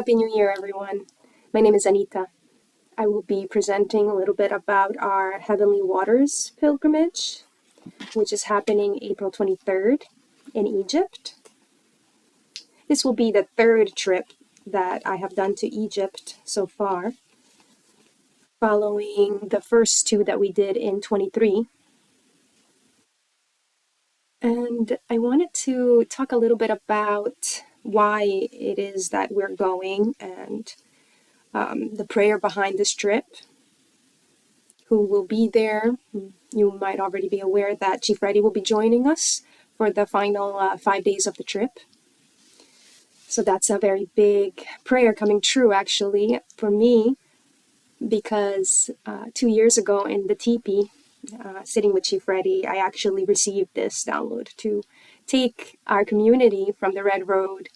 Happy New Year, everyone. My name is Anita. I will be presenting a little bit about our Heavenly Waters pilgrimage, which is happening April 23rd in Egypt. This will be the third trip that I have done to Egypt so far, following the first two that we did in 23. And I wanted to talk a little bit about why it is that we're going and the prayer behind this trip, who will be there. You might already be aware that Chief Freddy will be joining us for the final 5 days of the trip. So that's a very big prayer coming true, actually, for me, because 2 years ago in the teepee, sitting with Chief Freddy, I actually received this download to take our community from the Red Road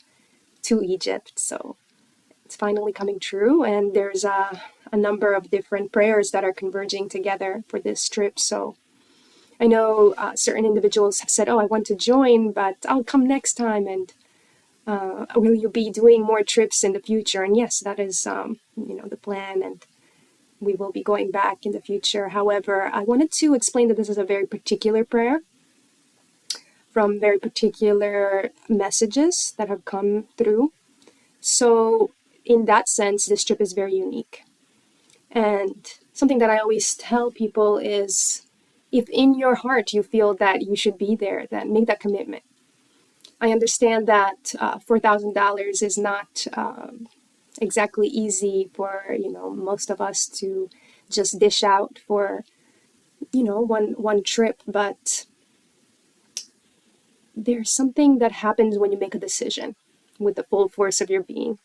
to Egypt. So it's finally coming true, and there's a number of different prayers that are converging together for this trip. So I know certain individuals have said, "Oh, I want to join, but I'll come next time." And will you be doing more trips in the future? And yes, that is, the plan, and we will be going back in the future. However, I wanted to explain that this is a very particular prayer from very particular messages that have come through. So in that sense, this trip is very unique. And something that I always tell people is, if in your heart you feel that you should be there, then make that commitment. I understand that $4,000 is not exactly easy for most of us to just dish out for one trip, but there's something that happens when you make a decision with the full force of your being.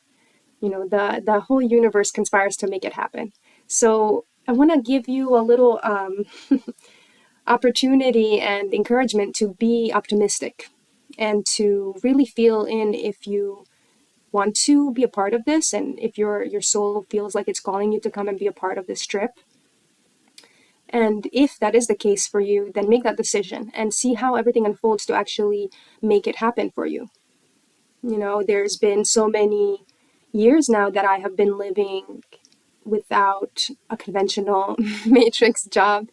The whole universe conspires to make it happen. So I want to give you a little opportunity and encouragement to be optimistic and to really feel in if you want to be a part of this, and if your soul feels like it's calling you to come and be a part of this trip. And if that is the case for you, then make that decision and see how everything unfolds to actually make it happen for you. There's been so many years now that I have been living without a conventional matrix job.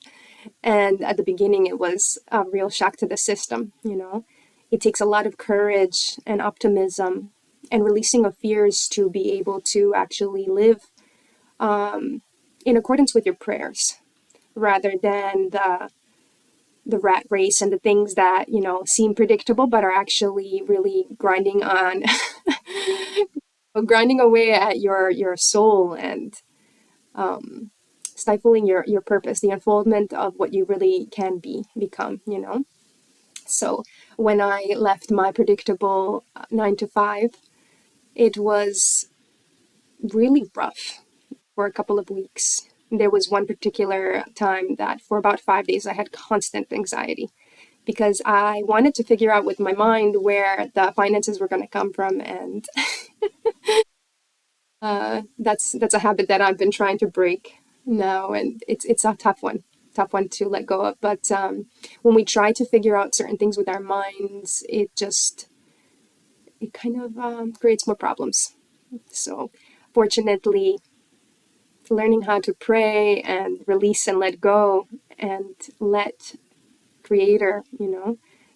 And at the beginning, it was a real shock to the system. It takes a lot of courage and optimism and releasing of fears to be able to actually live in accordance with your prayers, rather than the rat race and the things that seem predictable but are actually really grinding on grinding away at your soul and stifling your purpose, the unfoldment of what you really can become. So when I left my predictable 9 to 5, it was really rough for a couple of weeks. There was one particular time that for about 5 days I had constant anxiety because I wanted to figure out with my mind where the finances were going to come from, and that's a habit that I've been trying to break now, and it's a tough one to let go of. But when we try to figure out certain things with our minds, it kind of creates more problems. So fortunately, learning how to pray and release and let go and let Creator,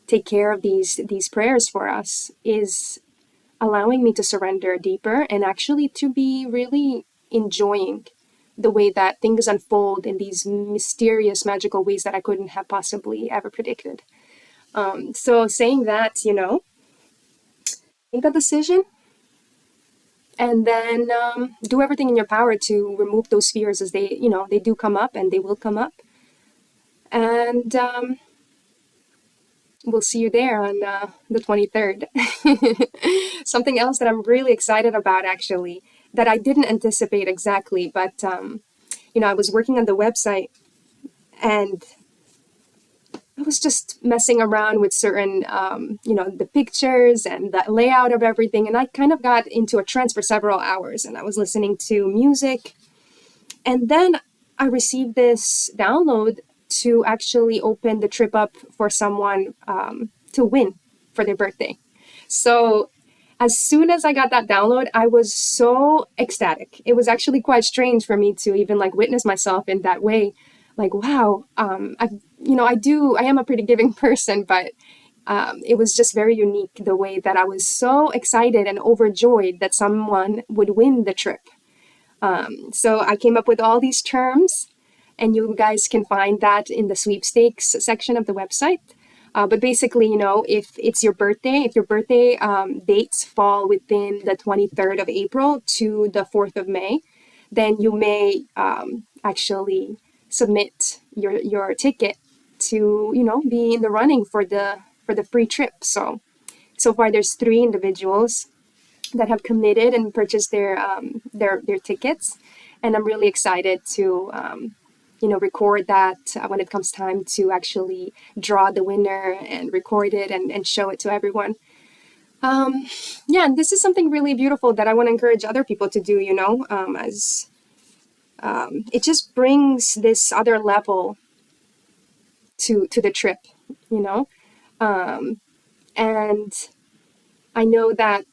take care of these prayers for us is allowing me to surrender deeper and actually to be really enjoying the way that things unfold in these mysterious, magical ways that I couldn't have possibly ever predicted. So saying that, make that decision, and then do everything in your power to remove those fears as they do come up, and they will come up. And we'll see you there on the 23rd. Something else that I'm really excited about, actually, that I didn't anticipate exactly, but I was working on the website, and I was just messing around with certain, the pictures and the layout of everything. And I kind of got into a trance for several hours, and I was listening to music. And then I received this download to actually open the trip up for someone to win for their birthday. So as soon as I got that download, I was so ecstatic. It was actually quite strange for me to even like witness myself in that way. Like, wow, I am a pretty giving person, but it was just very unique the way that I was so excited and overjoyed that someone would win the trip. So I came up with all these terms, and you guys can find that in the sweepstakes section of the website. But basically, if it's your birthday, if your birthday dates fall within the 23rd of April to the 4th of May, then you may actually submit your ticket to, be in the running for the free trip. So far, there's 3 individuals that have committed and purchased their tickets, and I'm really excited to record that when it comes time to actually draw the winner and record it and show it to everyone. Yeah, and this is something really beautiful that I want to encourage other people to do. As it just brings this other level to the trip, you know, and I know that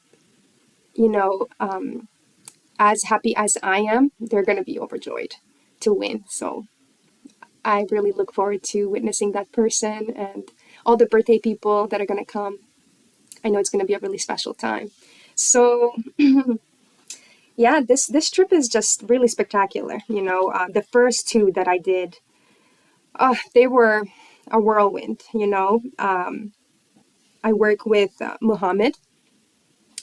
you know. As happy as I am, they're going to be overjoyed to win. So I really look forward to witnessing that person and all the birthday people that are going to come. I know it's going to be a really special time. So yeah, this trip is just really spectacular. The first 2 that I did, they were a whirlwind. I work with Muhammad.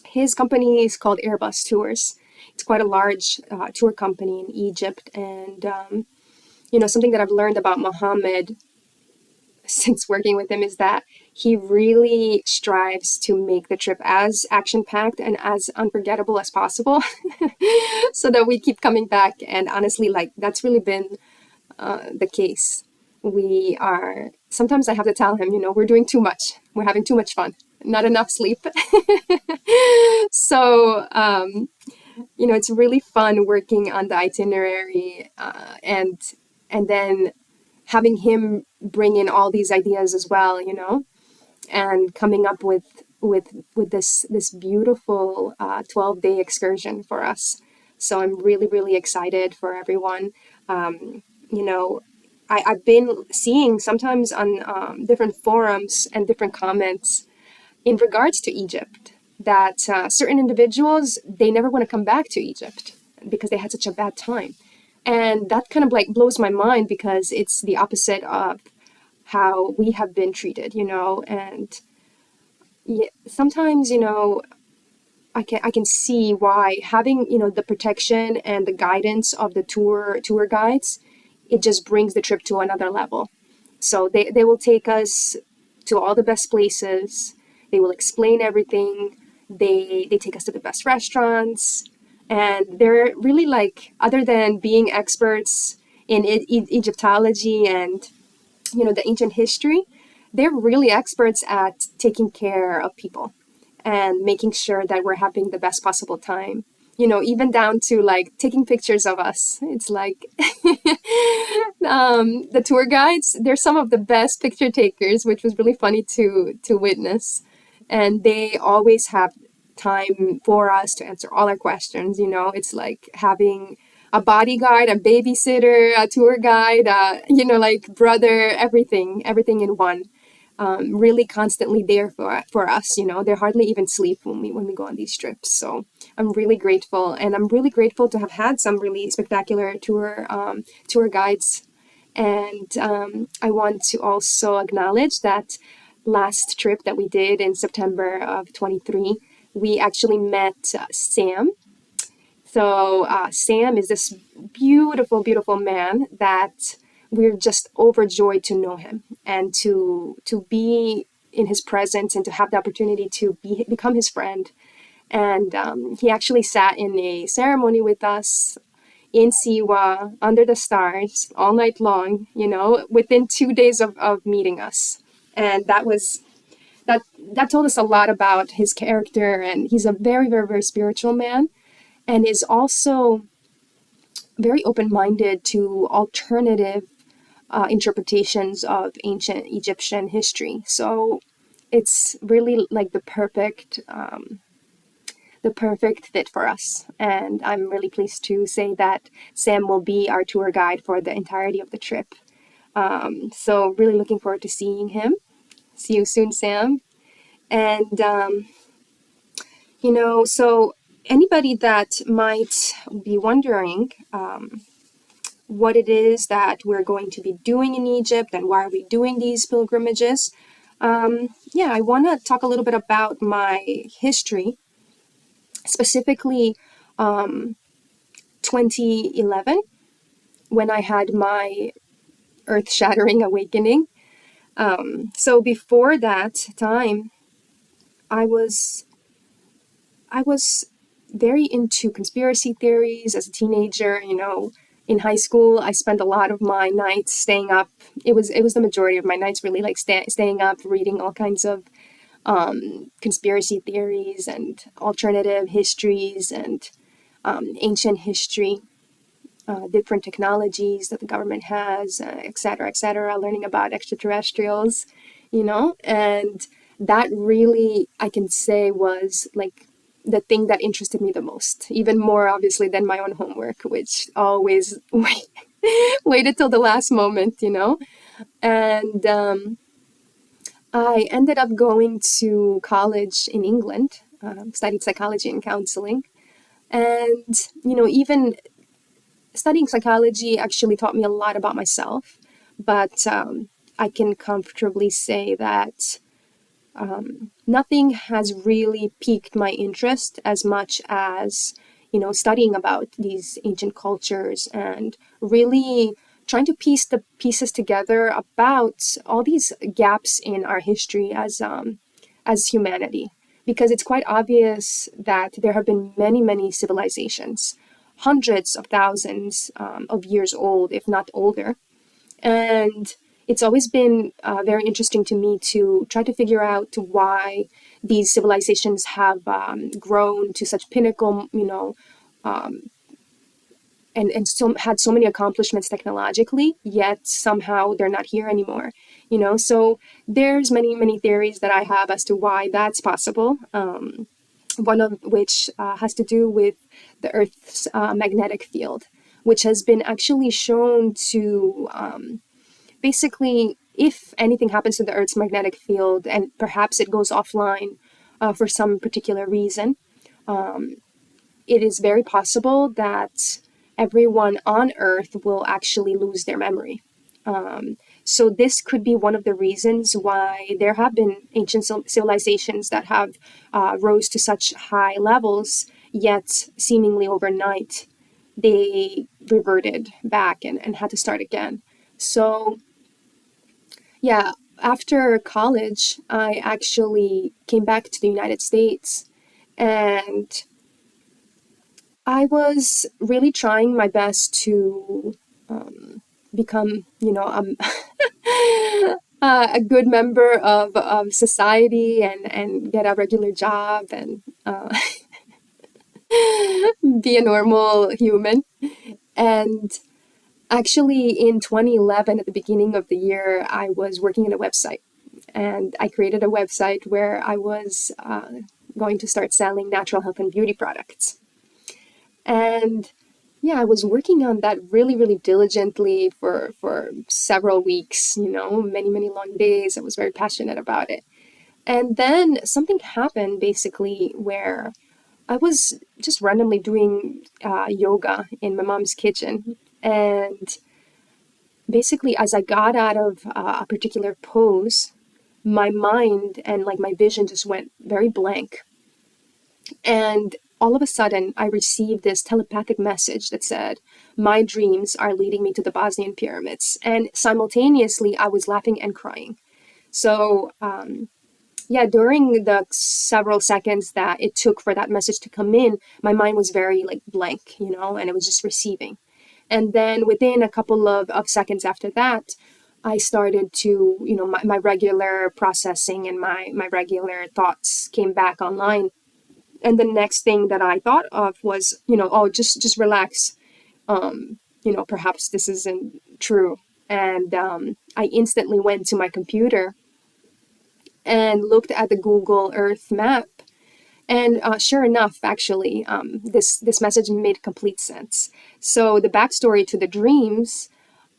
His company is called Airbus Tours. It's quite a large tour company in Egypt, and something that I've learned about Muhammad since working with him is that he really strives to make the trip as action-packed and as unforgettable as possible so that we keep coming back. And honestly, like, that's really been the case. Sometimes I have to tell him, we're doing too much. We're having too much fun, not enough sleep. So, it's really fun working on the itinerary and then having him bring in all these ideas as well, and coming up with this beautiful 12-day excursion for us. So I'm really, really excited for everyone. You know, I've been seeing sometimes on different forums and different comments in regards to Egypt that certain individuals, they never want to come back to Egypt because they had such a bad time. And that kind of like blows my mind because it's the opposite of how we have been treated, and sometimes, I can see why having, the protection and the guidance of the tour guides, it just brings the trip to another level. So they will take us to all the best places. They will explain everything. They take us to the best restaurants. And they're really like, other than being experts in Egyptology and, the ancient history, they're really experts at taking care of people and making sure that we're having the best possible time. Even down to like taking pictures of us. It's like the tour guides, they're some of the best picture takers, which was really funny to witness. And they always have time for us to answer all our questions. It's like having a bodyguard, a babysitter, a tour guide, like brother, everything in one. Really constantly there for us. They hardly even sleep when we go on these trips. So I'm really grateful, and I'm really grateful to have had some really spectacular tour guides. And I want to also acknowledge that last trip that we did in September of 23, we actually met Sam. So Sam is this beautiful, beautiful man that we're just overjoyed to know him and to be in his presence and to have the opportunity to become his friend. And he actually sat in a ceremony with us in Siwa under the stars all night long, within 2 days of meeting us. And that told us a lot about his character. And he's a very, very, very spiritual man, and is also very open-minded to alternative interpretations of ancient Egyptian history. So it's really like the perfect the perfect fit for us. And I'm really pleased to say that Sam will be our tour guide for the entirety of the trip. So really looking forward to seeing him. See you soon, Sam. And, so anybody that might be wondering what it is that we're going to be doing in Egypt and why are we doing these pilgrimages, I want to talk a little bit about my history, specifically 2011, when I had my earth-shattering awakening. So before that time, I was very into conspiracy theories as a teenager. In high school, I spent a lot of my nights staying up. It was the majority of my nights, really, like staying up, reading all kinds of conspiracy theories and alternative histories and ancient history, different technologies that the government has, et cetera, learning about extraterrestrials, and that really, I can say, was like the thing that interested me the most, even more obviously than my own homework, which always waited till the last moment, and I ended up going to college in England, studied psychology and counseling. And, even studying psychology actually taught me a lot about myself. But I can comfortably say that nothing has really piqued my interest as much as, studying about these ancient cultures and really trying to piece the pieces together about all these gaps in our history as humanity. Because it's quite obvious that there have been many, many civilizations, hundreds of thousands of years old, if not older. And it's always been very interesting to me to try to figure out why these civilizations have grown to such pinnacle, and had so many accomplishments technologically, yet somehow they're not here anymore. So there's many, many theories that I have as to why that's possible. One of which has to do with the Earth's magnetic field, which has been actually shown to basically, if anything happens to the Earth's magnetic field and perhaps it goes offline for some particular reason, it is very possible that everyone on Earth will actually lose their memory. So this could be one of the reasons why there have been ancient civilizations that have rose to such high levels, yet seemingly overnight they reverted back and had to start again. So yeah, after college, I actually came back to the United States, and I was really trying my best to become, a good member of society and get a regular job and be a normal human. And actually, in 2011, at the beginning of the year, I was working on a website. And I created a website where I was going to start selling natural health and beauty products. And yeah, I was working on that really, really diligently for several weeks, many, many long days. I was very passionate about it. And then something happened basically where I was just randomly doing yoga in my mom's kitchen. And basically, as I got out of a particular pose, my mind and like my vision just went very blank. And all of a sudden, I received this telepathic message that said, "My dreams are leading me to the Bosnian pyramids." And simultaneously, I was laughing and crying. So, yeah, during the several seconds that it took for that message to come in, my mind was very like blank, and it was just receiving. And then within a couple of seconds after that, I started to, my regular processing and my regular thoughts came back online. And the next thing that I thought of was, oh, just relax. Perhaps this isn't true. And I instantly went to my computer and looked at the Google Earth map. And sure enough, actually, this message made complete sense. So the backstory to the dreams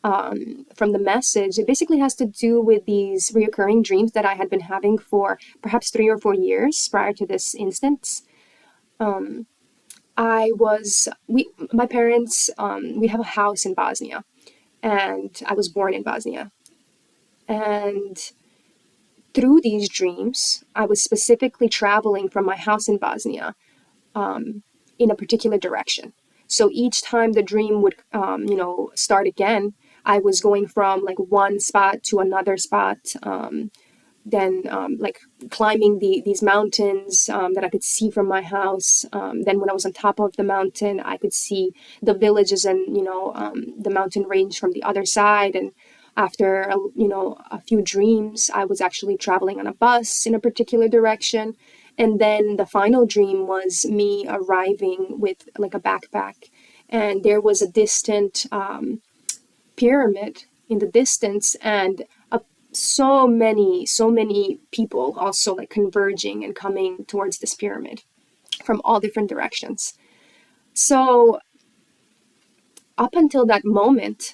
from the message, it basically has to do with these reoccurring dreams that I had been having for perhaps 3 or 4 years prior to this instance. My parents, we have a house in Bosnia, and I was born in Bosnia. And through these dreams, I was specifically traveling from my house in Bosnia in a particular direction. So each time the dream would, start again, I was going from like one spot to another spot. Then like climbing these mountains that I could see from my house. Then when I was on top of the mountain, I could see the villages and the mountain range from the other side. And after a few dreams, I was actually traveling on a bus in a particular direction. And then the final dream was me arriving with like a backpack, and there was a distant pyramid in the distance, and so many people also like converging and coming towards this pyramid from all different directions. So up until that moment,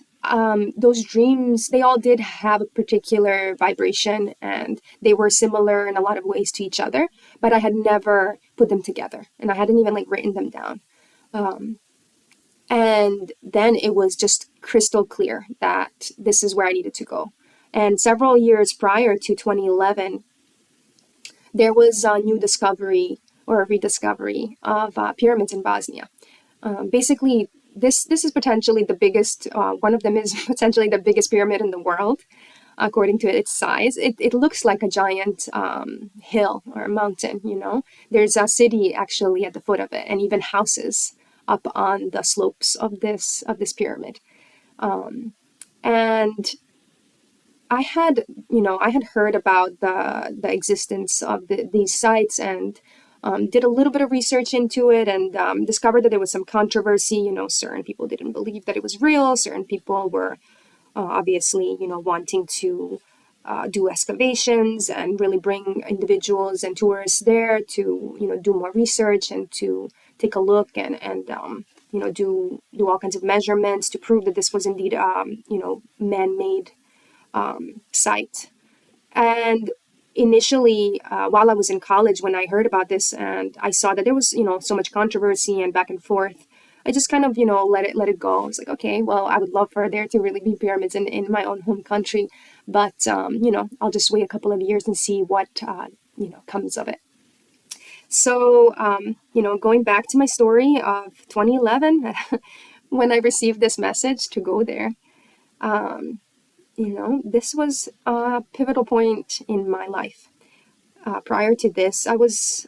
those dreams, they all did have a particular vibration, and they were similar in a lot of ways to each other, but I had never put them together, and I hadn't even like written them down. And then it was just crystal clear that this is where I needed to go. And several years prior to 2011, there was a new discovery or a rediscovery of pyramids in Bosnia. Basically, this is potentially the biggest, one of them is potentially the biggest pyramid in the world, according to its size. It looks like a giant hill or a mountain, There's a city actually at the foot of it, and even houses up on the slopes of this pyramid. And I had heard about the existence of these sites, and did a little bit of research into it, and discovered that there was some controversy. Certain people didn't believe that it was real. Certain people were obviously, wanting to do excavations and really bring individuals and tourists there to, do more research and to take a look and do all kinds of measurements to prove that this was indeed, man-made site. And initially, while I was in college, when I heard about this and I saw that there was, so much controversy and back and forth, I just kind of, let it go. I was like, okay, well, I would love for there to really be pyramids in my own home country, but I'll just wait a couple of years and see what comes of it. So going back to my story of 2011, when I received this message to go there, this was a pivotal point in my life. Prior to this, I was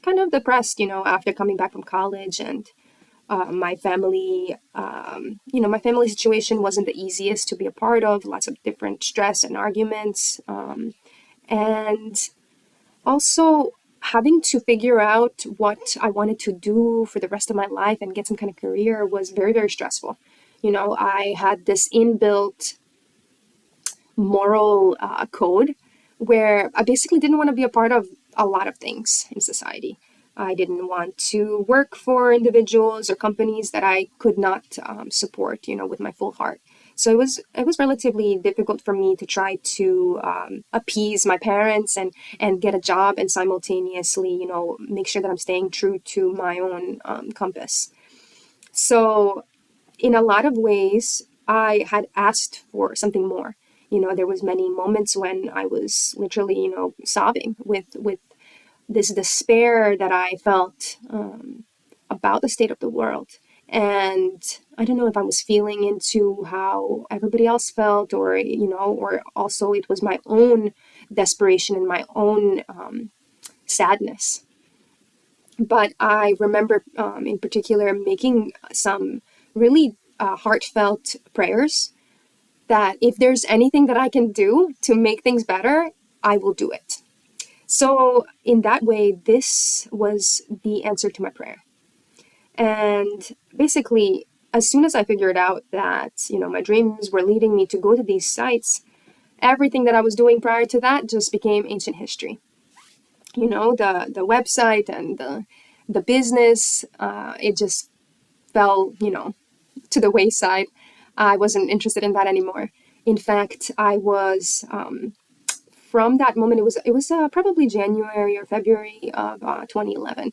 kind of depressed, after coming back from college, and my family, my family situation wasn't the easiest to be a part of. Lots of different stress and arguments, and also having to figure out what I wanted to do for the rest of my life and get some kind of career was very, very stressful. I had this inbuilt moral code where I basically didn't want to be a part of a lot of things in society. I didn't want to work for individuals or companies that I could not support, with my full heart. So it was relatively difficult for me to try to appease my parents and get a job and simultaneously, make sure that I'm staying true to my own compass. So in a lot of ways, I had asked for something more. There was many moments when I was literally, sobbing with this despair that I felt about the state of the world. And I don't know if I was feeling into how everybody else felt, or, or also it was my own desperation and my own sadness. But I remember in particular making some really heartfelt prayers that if there's anything that I can do to make things better, I will do it. So in that way, this was the answer to my prayer. And basically, as soon as I figured out that, my dreams were leading me to go to these sites, everything that I was doing prior to that just became ancient history. the website and the business, it just fell, to the wayside. I wasn't interested in that anymore. In fact, I was from that moment. It was probably January or February of 2011.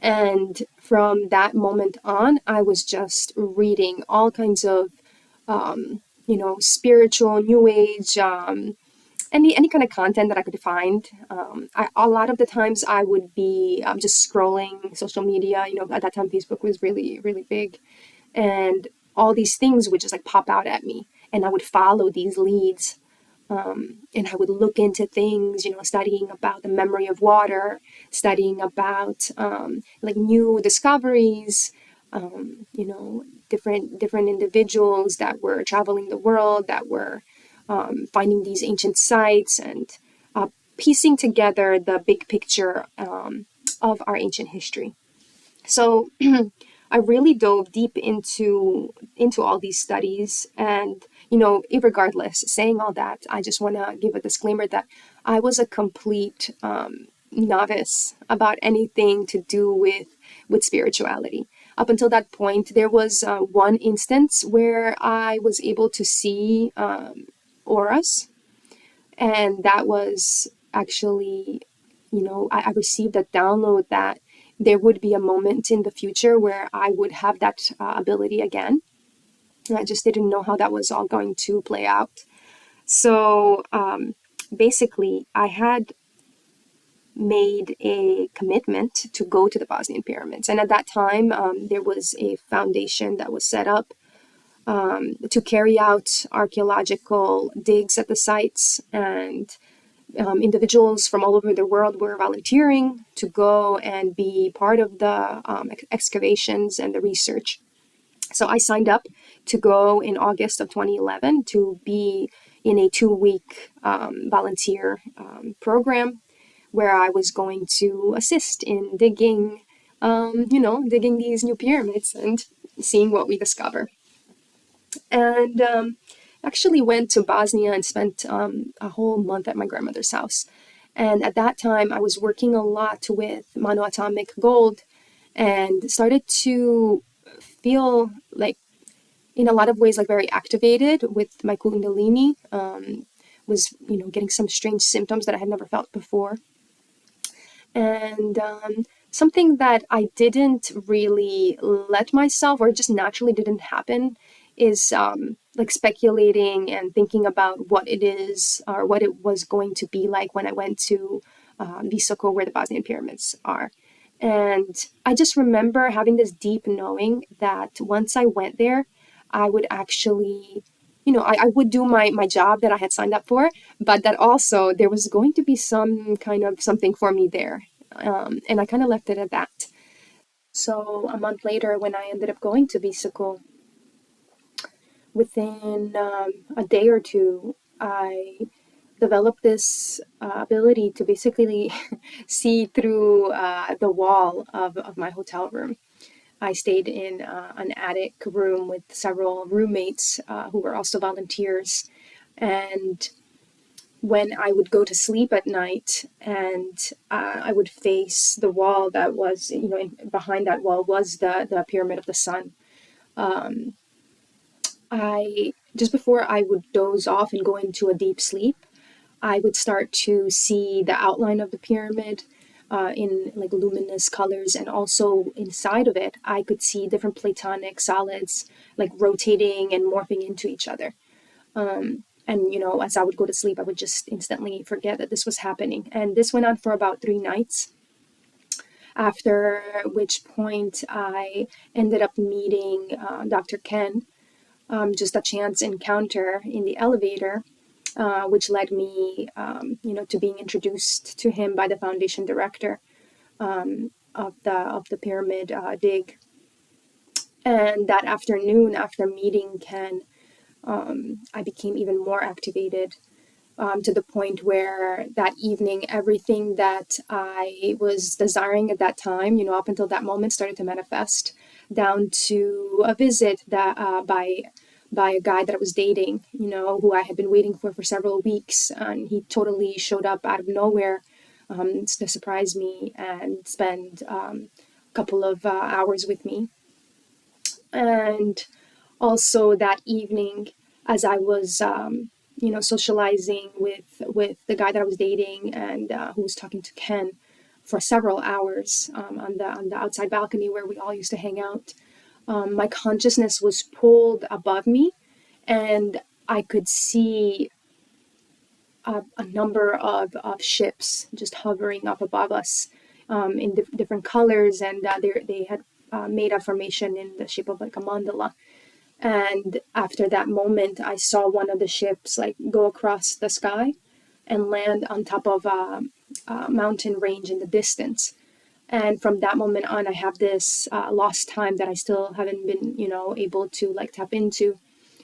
And from that moment on, I was just reading all kinds of, spiritual, new age, any kind of content that I could find. A lot of the times I would be just scrolling social media. At that time Facebook was really, really big, and all these things would just like pop out at me, and I would follow these leads. And I would look into things, studying about the memory of water, studying about like new discoveries, different individuals that were traveling the world, that were finding these ancient sites, and piecing together the big picture of our ancient history. So I really dove deep into all these studies, and regardless, saying all that, I just want to give a disclaimer that I was a complete novice about anything to do with spirituality. Up until that point, there was one instance where I was able to see auras, and that was actually, I received a download that there would be a moment in the future where I would have that ability again. And I just didn't know how that was all going to play out. So basically, I had made a commitment to go to the Bosnian pyramids. And at that time, there was a foundation that was set up to carry out archaeological digs at the sites, and individuals from all over the world were volunteering to go and be part of the excavations and the research. So I signed up to go in August of 2011 to be in a 2-week volunteer program where I was going to assist in digging, digging these new pyramids and seeing what we discover. And actually went to Bosnia and spent a whole month at my grandmother's house. And at that time, I was working a lot with monoatomic gold and started to feel like, in a lot of ways, like very activated with my kundalini. Was, getting some strange symptoms that I had never felt before. And something that I didn't really let myself, or just naturally didn't happen, is like speculating and thinking about what it is or what it was going to be like when I went to Visoko, where the Bosnian pyramids are. And I just remember having this deep knowing that once I went there, I would actually, I would do my job that I had signed up for, but that also there was going to be some kind of something for me there. And I kind of left it at that. So a month later, when I ended up going to Visoko, within a day or two, I developed this ability to basically see through the wall of my hotel room. I stayed in an attic room with several roommates who were also volunteers. And when I would go to sleep at night and I would face the wall that was, behind that wall was the Pyramid of the Sun. Just before I would doze off and go into a deep sleep, I would start to see the outline of the pyramid in like luminous colors, and also inside of it, I could see different platonic solids like rotating and morphing into each other. And as I would go to sleep, I would just instantly forget that this was happening. And this went on for about 3 nights. After which point, I ended up meeting Dr. Ken, just a chance encounter in the elevator, which led me, to being introduced to him by the foundation director of the pyramid dig. And that afternoon, after meeting Ken, I became even more activated, to the point where that evening, everything that I was desiring at that time, up until that moment, started to manifest, down to a visit that by a guy that I was dating, who I had been waiting for several weeks. And he totally showed up out of nowhere to surprise me and spend a couple of hours with me. And also that evening, as I was, socializing with the guy that I was dating and who was talking to Ken for several hours on the outside balcony where we all used to hang out, my consciousness was pulled above me, and I could see a number of ships just hovering up above us in different colors, and they had made a formation in the shape of like a mandala. And after that moment, I saw one of the ships like go across the sky and land on top of a mountain range in the distance. And from that moment on, I have this lost time that I still haven't been, able to like tap into.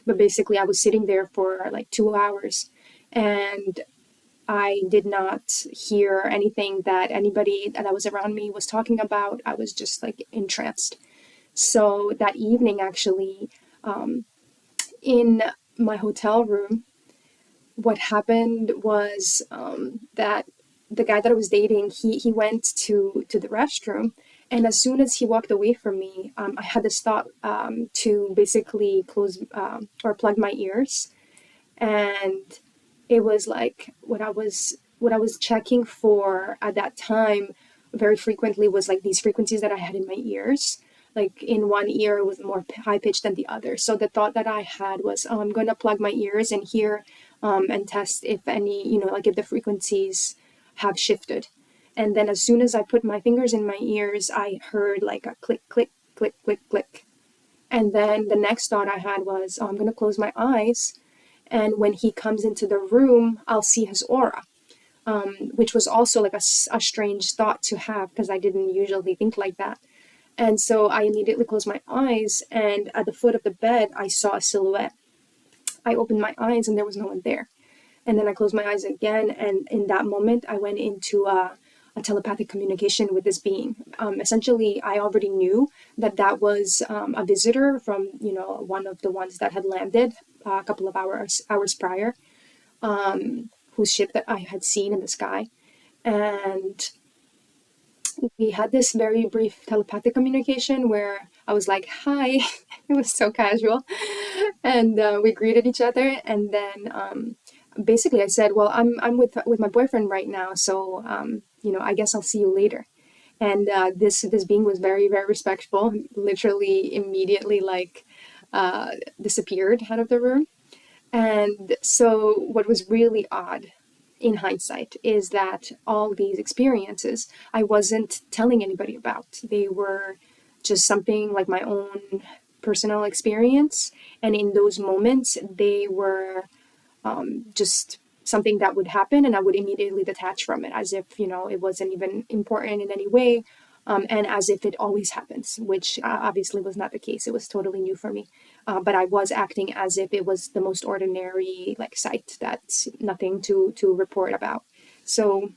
But basically, I was sitting there for like 2 hours, and I did not hear anything that anybody that was around me was talking about. I was just like entranced. So that evening, actually, in my hotel room, what happened was that the guy that I was dating, he went to the restroom, and as soon as he walked away from me, I had this thought to basically close or plug my ears, and it was like what I was checking for at that time very frequently was like these frequencies that I had in my ears. Like in one ear it was more high pitched than the other. So the thought that I had was, oh, I'm going to plug my ears and hear and test if any, like if the frequencies have shifted. And then as soon as I put my fingers in my ears, I heard like a click, click, click, click, click. And then the next thought I had was, oh, I'm going to close my eyes, and when he comes into the room, I'll see his aura, which was also like a strange thought to have because I didn't usually think like that. And so I immediately closed my eyes, and at the foot of the bed, I saw a silhouette. I opened my eyes, and there was no one there. And then I closed my eyes again, and in that moment, I went into a telepathic communication with this being. Essentially, I already knew that that was a visitor from, one of the ones that had landed a couple of hours prior, whose ship that I had seen in the sky. And we had this very brief telepathic communication where I was like, hi. It was so casual. And we greeted each other. And then basically I said, well, I'm with my boyfriend right now. So, I guess I'll see you later. And this being was very, very respectful, literally immediately like disappeared out of the room. And so what was really odd in hindsight is that all these experiences I wasn't telling anybody about. They were just something like my own personal experience. And in those moments, they were just something that would happen, and I would immediately detach from it as if, it wasn't even important in any way. And as if it always happens, which obviously was not the case. It was totally new for me. But I was acting as if it was the most ordinary like sight that's nothing to report about. So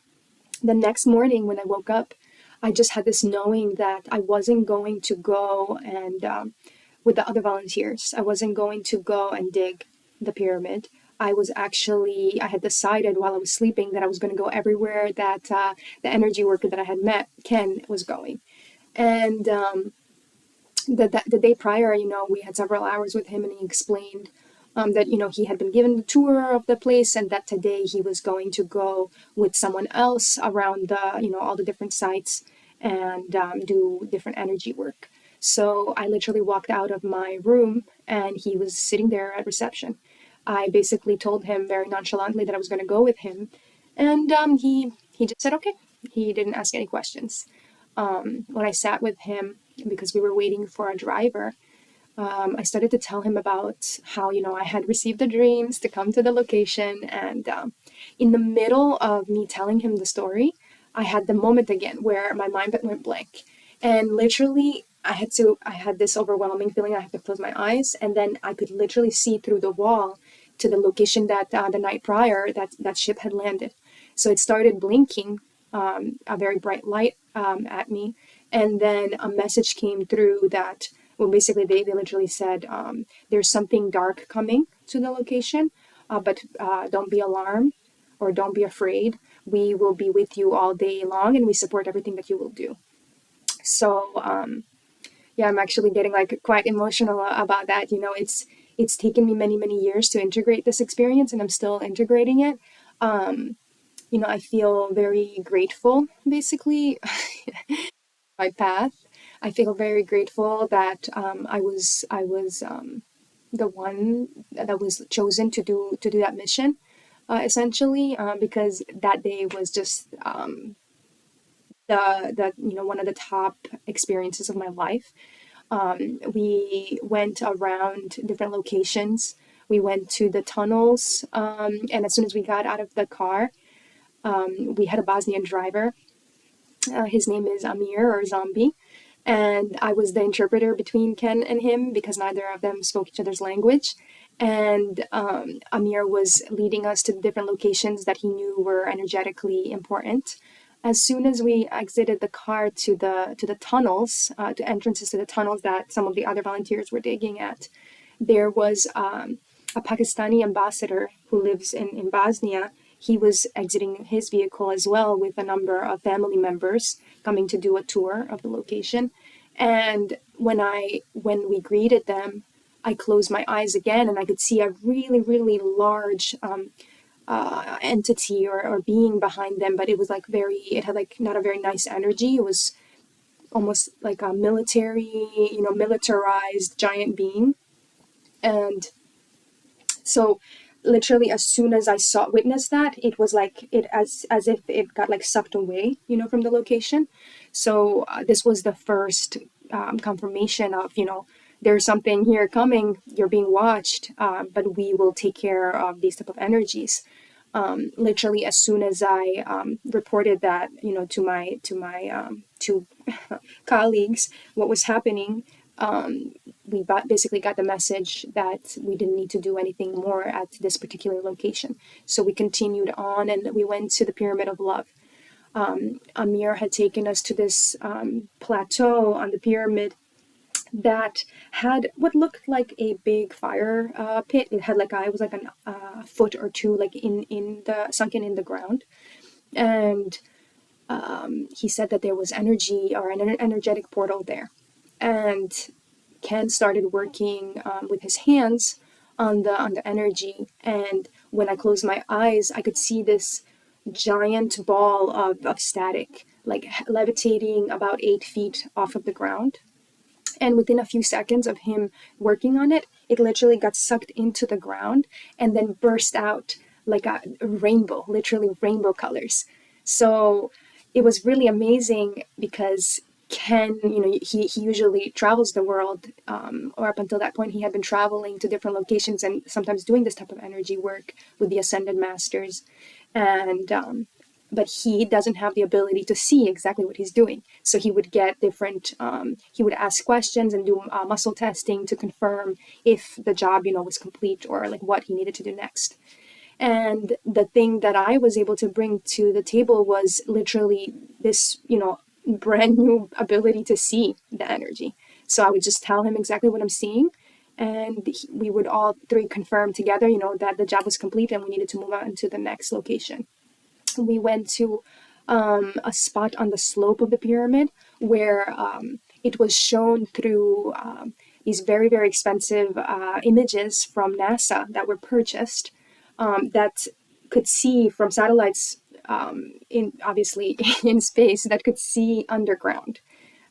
the next morning when I woke up, I just had this knowing that I wasn't going to go and with the other volunteers, I wasn't going to go and dig the pyramid. I had decided while I was sleeping that I was going to go everywhere that the energy worker that I had met, Ken, was going. And the day prior, we had several hours with him, and he explained that, he had been given the tour of the place, and that today he was going to go with someone else around the, all the different sites and do different energy work. So I literally walked out of my room, and he was sitting there at reception. I basically told him very nonchalantly that I was going to go with him, and he just said okay. He didn't ask any questions. When I sat with him, because we were waiting for a driver, I started to tell him about how, I had received the dreams to come to the location. And in the middle of me telling him the story, I had the moment again where my mind went blank. And literally, I had this overwhelming feeling I had to close my eyes. And then I could literally see through the wall to the location that the night prior that ship had landed. So it started blinking a very bright light at me. And then a message came through that, well, basically they literally said, there's something dark coming to the location, but don't be alarmed or don't be afraid. we will be with you all day long, and we support everything that you will do. So yeah, I'm actually getting like quite emotional about that. It's taken me many years to integrate this experience, and I'm still integrating it. I feel very grateful, basically, my path. I feel very grateful that I was the one that was chosen to do that mission, essentially, because that day was just the one of the top experiences of my life. We went around different locations. We went to the tunnels, and as soon as we got out of the car, we had a Bosnian driver. His name is Amir, or Zombie, and I was the interpreter between Ken and him because neither of them spoke each other's language. And Amir was leading us to different locations that he knew were energetically important. As soon as we exited the car to the tunnels, to entrances to the tunnels that some of the other volunteers were digging at, there was a Pakistani ambassador who lives in Bosnia. He was exiting his vehicle as well with a number of family members coming to do a tour of the location. And when we greeted them, I closed my eyes again and I could see a really large entity or being behind them, but it had like not a very nice energy. It was almost like a militarized giant being. And so literally as soon as I witnessed that, it was like it as if it got like sucked away, from the location. So this was the first confirmation of, there's something here coming, you're being watched, but we will take care of these type of energies. Literally as soon as I reported that, to my two colleagues what was happening, we basically got the message that we didn't need to do anything more at this particular location. So we continued on and we went to the Pyramid of Love. Amir had taken us to this plateau on the pyramid that had what looked like a big fire pit. It had it was like a foot or two like in the sunken in the ground, and he said that there was energy or an energetic portal there, and Ken started working with his hands on the energy. And when I closed my eyes, I could see this giant ball of static, like levitating about 8 feet off of the ground. And within a few seconds of him working on it, it literally got sucked into the ground and then burst out like a rainbow, literally rainbow colors. So it was really amazing because Ken, he usually travels the world, or up until that point, he had been traveling to different locations and sometimes doing this type of energy work with the Ascended Masters. And but he doesn't have the ability to see exactly what he's doing. So he would get different, he would ask questions and do muscle testing to confirm if the job, was complete or like what he needed to do next. And the thing that I was able to bring to the table was literally this, brand new ability to see the energy. So I would just tell him exactly what I'm seeing. And we would all three confirm together, that the job was complete and we needed to move on to the next location. We went to a spot on the slope of the pyramid where it was shown through these very expensive images from NASA that were purchased, that could see from satellites, in obviously in space, that could see underground.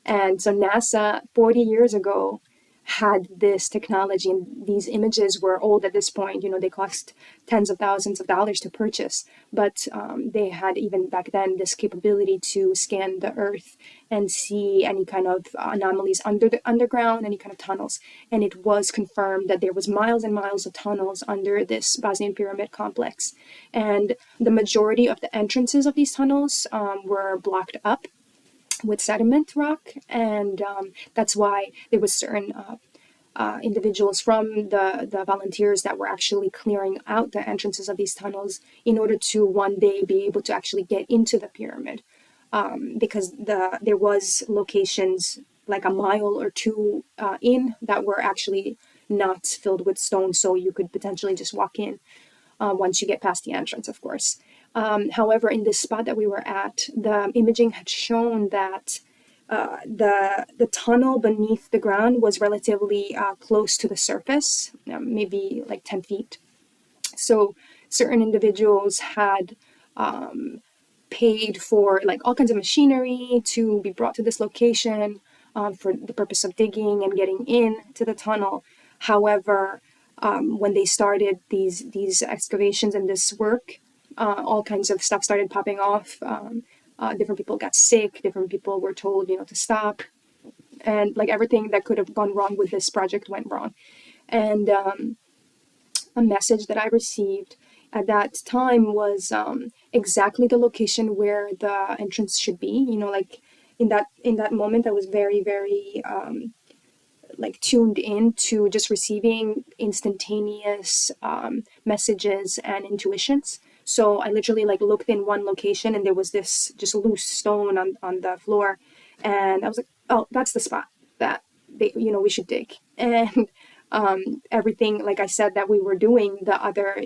And so NASA 40 years ago had this technology, and these images were old at this point. They cost tens of thousands of dollars to purchase, but they had even back then this capability to scan the earth and see any kind of anomalies under the underground, any kind of tunnels. And it was confirmed that there was miles and miles of tunnels under this Bosnian pyramid complex, and the majority of the entrances of these tunnels were blocked up with sediment rock. And that's why there was certain individuals from the volunteers that were actually clearing out the entrances of these tunnels in order to one day be able to actually get into the pyramid, because there was locations like a mile or two in that were actually not filled with stone, so you could potentially just walk in once you get past the entrance, of course. However, in this spot that we were at, the imaging had shown that the tunnel beneath the ground was relatively close to the surface, maybe like 10 feet. So certain individuals had paid for like all kinds of machinery to be brought to this location for the purpose of digging and getting in to the tunnel. However, when they started these excavations and this work, all kinds of stuff started popping off. Different people got sick. Different people were told, to stop, and like everything that could have gone wrong with this project went wrong. And a message that I received at that time was exactly the location where the entrance should be. Like in that moment, I was very, very like tuned in to just receiving instantaneous messages and intuitions. So I literally like looked in one location and there was this just loose stone on the floor, and I was like, oh, that's the spot that we should dig. And everything, like I said, that we were doing, the other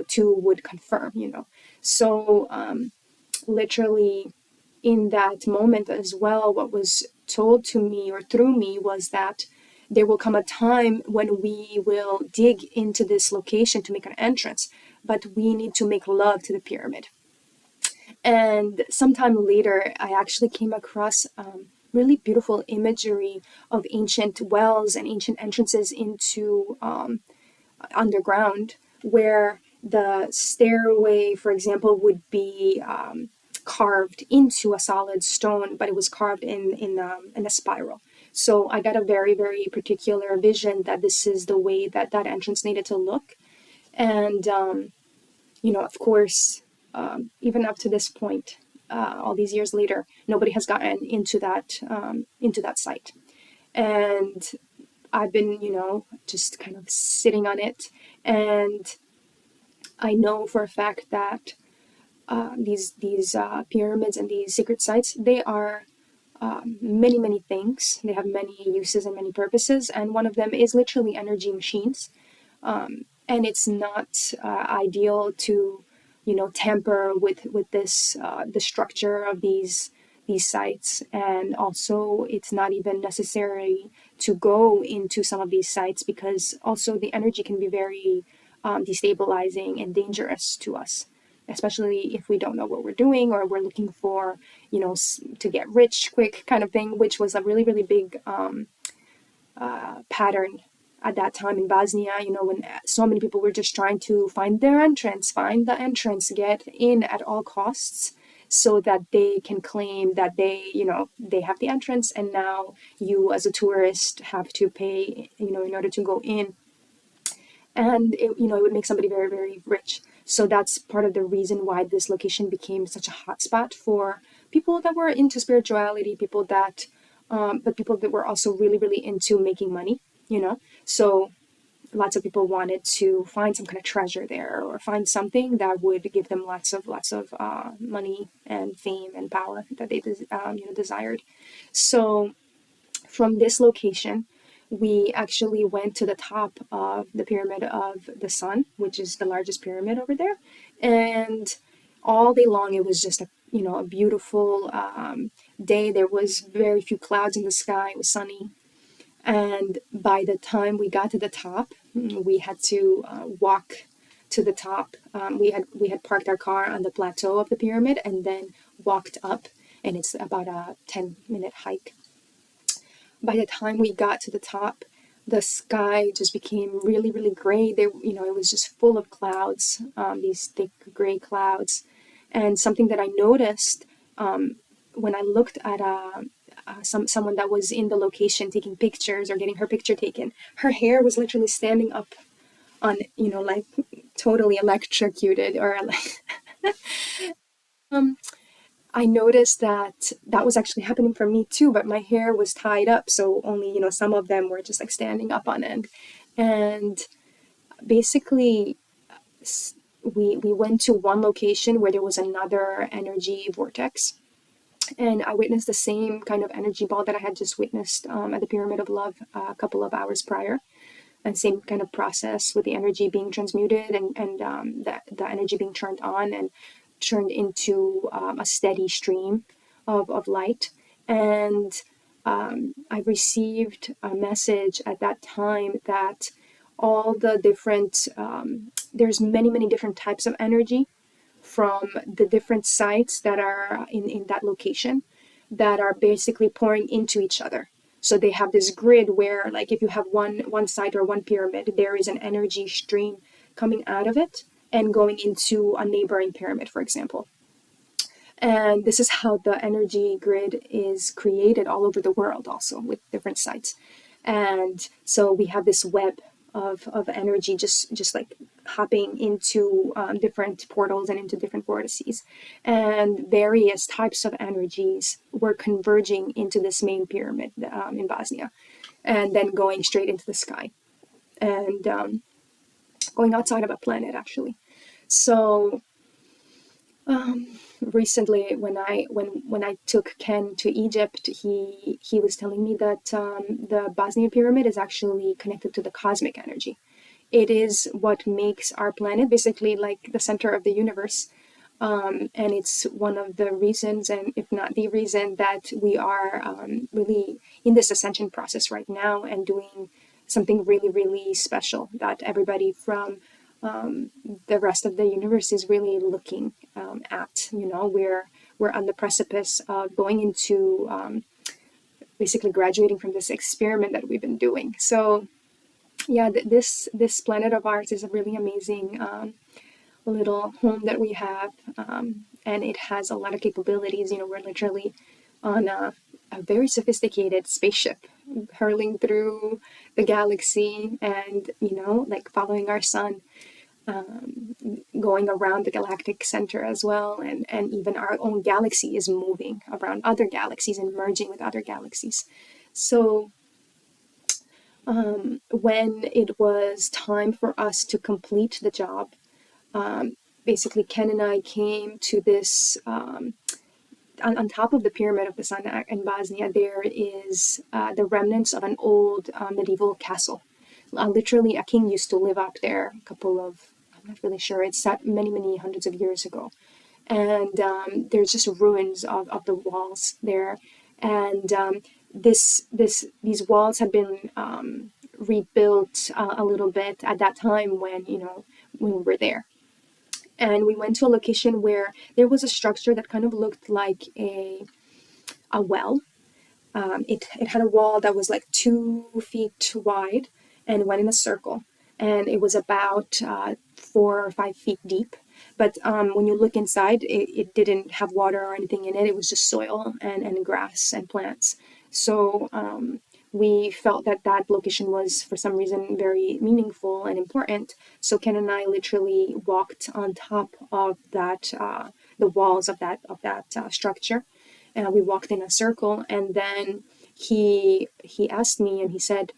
two would confirm. So literally in that moment as well, what was told to me or through me was that there will come a time when we will dig into this location to make an entrance, but we need to make love to the pyramid. And sometime later, I actually came across really beautiful imagery of ancient wells and ancient entrances into underground, where the stairway, for example, would be carved into a solid stone, but it was carved in a spiral. So I got a very, very particular vision that this is the way that entrance needed to look. And, of course, even up to this point, all these years later, nobody has gotten into that site. And I've been, just kind of sitting on it. And I know for a fact that these pyramids and these secret sites, they are many, many things. They have many uses and many purposes, and one of them is literally energy machines. And it's not ideal to, tamper with this the structure of these sites, and also it's not even necessary to go into some of these sites because also the energy can be very destabilizing and dangerous to us, especially if we don't know what we're doing or we're looking for, to get rich quick kind of thing, which was a really, really big pattern at that time in Bosnia, when so many people were just trying to find the entrance, get in at all costs so that they can claim that they have the entrance, and now you as a tourist have to pay, in order to go in. And it would make somebody very, very rich. So that's part of the reason why this location became such a hotspot for people that were into spirituality, but people that were also really, really into making money, So lots of people wanted to find some kind of treasure there, or find something that would give them lots of money and fame and power that they desired. So from this location, we actually went to the top of the Pyramid of the Sun, which is the largest pyramid over there. And all day long, it was just a beautiful day. There was very few clouds in the sky. It was sunny. And by the time we got to the top, we had to walk to the top. We had parked our car on the plateau of the pyramid and then walked up, and it's about a 10-minute hike. By the time we got to the top, the sky just became really, really gray. It was just full of clouds, these thick gray clouds. And something that I noticed when I looked at someone that was in the location taking pictures or getting her picture taken, her hair was literally standing up on, like totally electrocuted, or like I noticed that was actually happening for me too, but my hair was tied up, so only, some of them were just like standing up on end. And basically, we went to one location where there was another energy vortex, and I witnessed the same kind of energy ball that I had just witnessed at the Pyramid of Love a couple of hours prior, and same kind of process with the energy being transmuted and the energy being turned on and turned into a steady stream of light. And I received a message at that time that all the different, there's many different types of energy from the different sites that are in that location that are basically pouring into each other. So they have this grid where, like, if you have one site or one pyramid, there is an energy stream coming out of it and going into a neighboring pyramid, for example. And this is how the energy grid is created all over the world, also with different sites. And so we have this web of energy just like hopping into different portals and into different vortices. And various types of energies were converging into this main pyramid in Bosnia, and then going straight into the sky and going outside of a planet, actually. So recently, when I took Ken to Egypt, he was telling me that the Bosnian pyramid is actually connected to the cosmic energy. It is what makes our planet basically like the center of the universe, and it's one of the reasons, and if not the reason, that we are really in this ascension process right now and doing something really special that everybody from the rest of the universe is really looking at. We're on the precipice of going into basically graduating from this experiment that we've been doing. So yeah, this planet of ours is a really amazing little home that we have, and it has a lot of capabilities. We're literally on a very sophisticated spaceship hurling through the galaxy, and like following our sun, going around the galactic center as well, and even our own galaxy is moving around other galaxies and merging with other galaxies. So when it was time for us to complete the job, basically Ken and I came to this on top of the pyramid of the sun in Bosnia. There is the remnants of an old medieval castle. Literally, a king used to live up there I'm not really sure, it's set many hundreds of years ago. And there's just ruins of the walls there. And these walls had been rebuilt a little bit at that time when we were there. And we went to a location where there was a structure that kind of looked like a well. It had a wall that was like 2 feet wide and went in a circle. And it was about 4 or 5 feet deep. But when you look inside, it didn't have water or anything in it. It was just soil and grass and plants. So we felt that location was, for some reason, very meaningful and important. So Ken and I literally walked on top of that, the walls of that structure. And we walked in a circle, and then he asked me, and he said,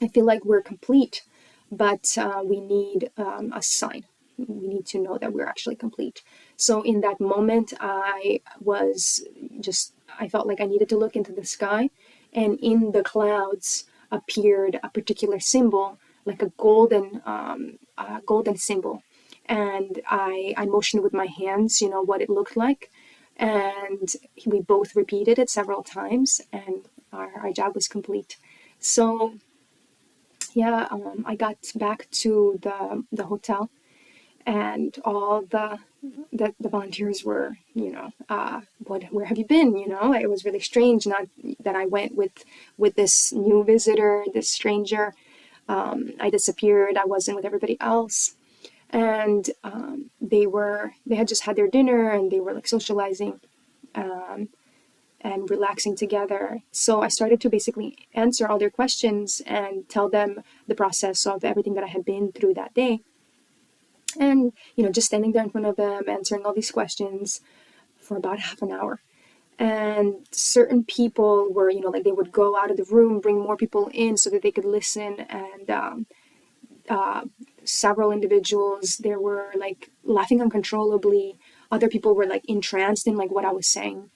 I feel like we're complete, but we need a sign. We need to know that we're actually complete. So in that moment, I felt like I needed to look into the sky, and in the clouds appeared a particular symbol, like a golden symbol. And I motioned with my hands, what it looked like. And we both repeated it several times, and our job was complete. So yeah, I got back to the hotel, and all the volunteers were, where have you been? It was really strange, not that I went with this new visitor, this stranger. I disappeared. I wasn't with everybody else. And they had just had their dinner, and they were like socializing and relaxing together. So I started to basically answer all their questions and tell them the process of everything that I had been through that day. And, just standing there in front of them, answering all these questions for about half an hour. And certain people were, like they would go out of the room, bring more people in so that they could listen. And several individuals, they were like laughing uncontrollably. Other people were like entranced in like what I was saying.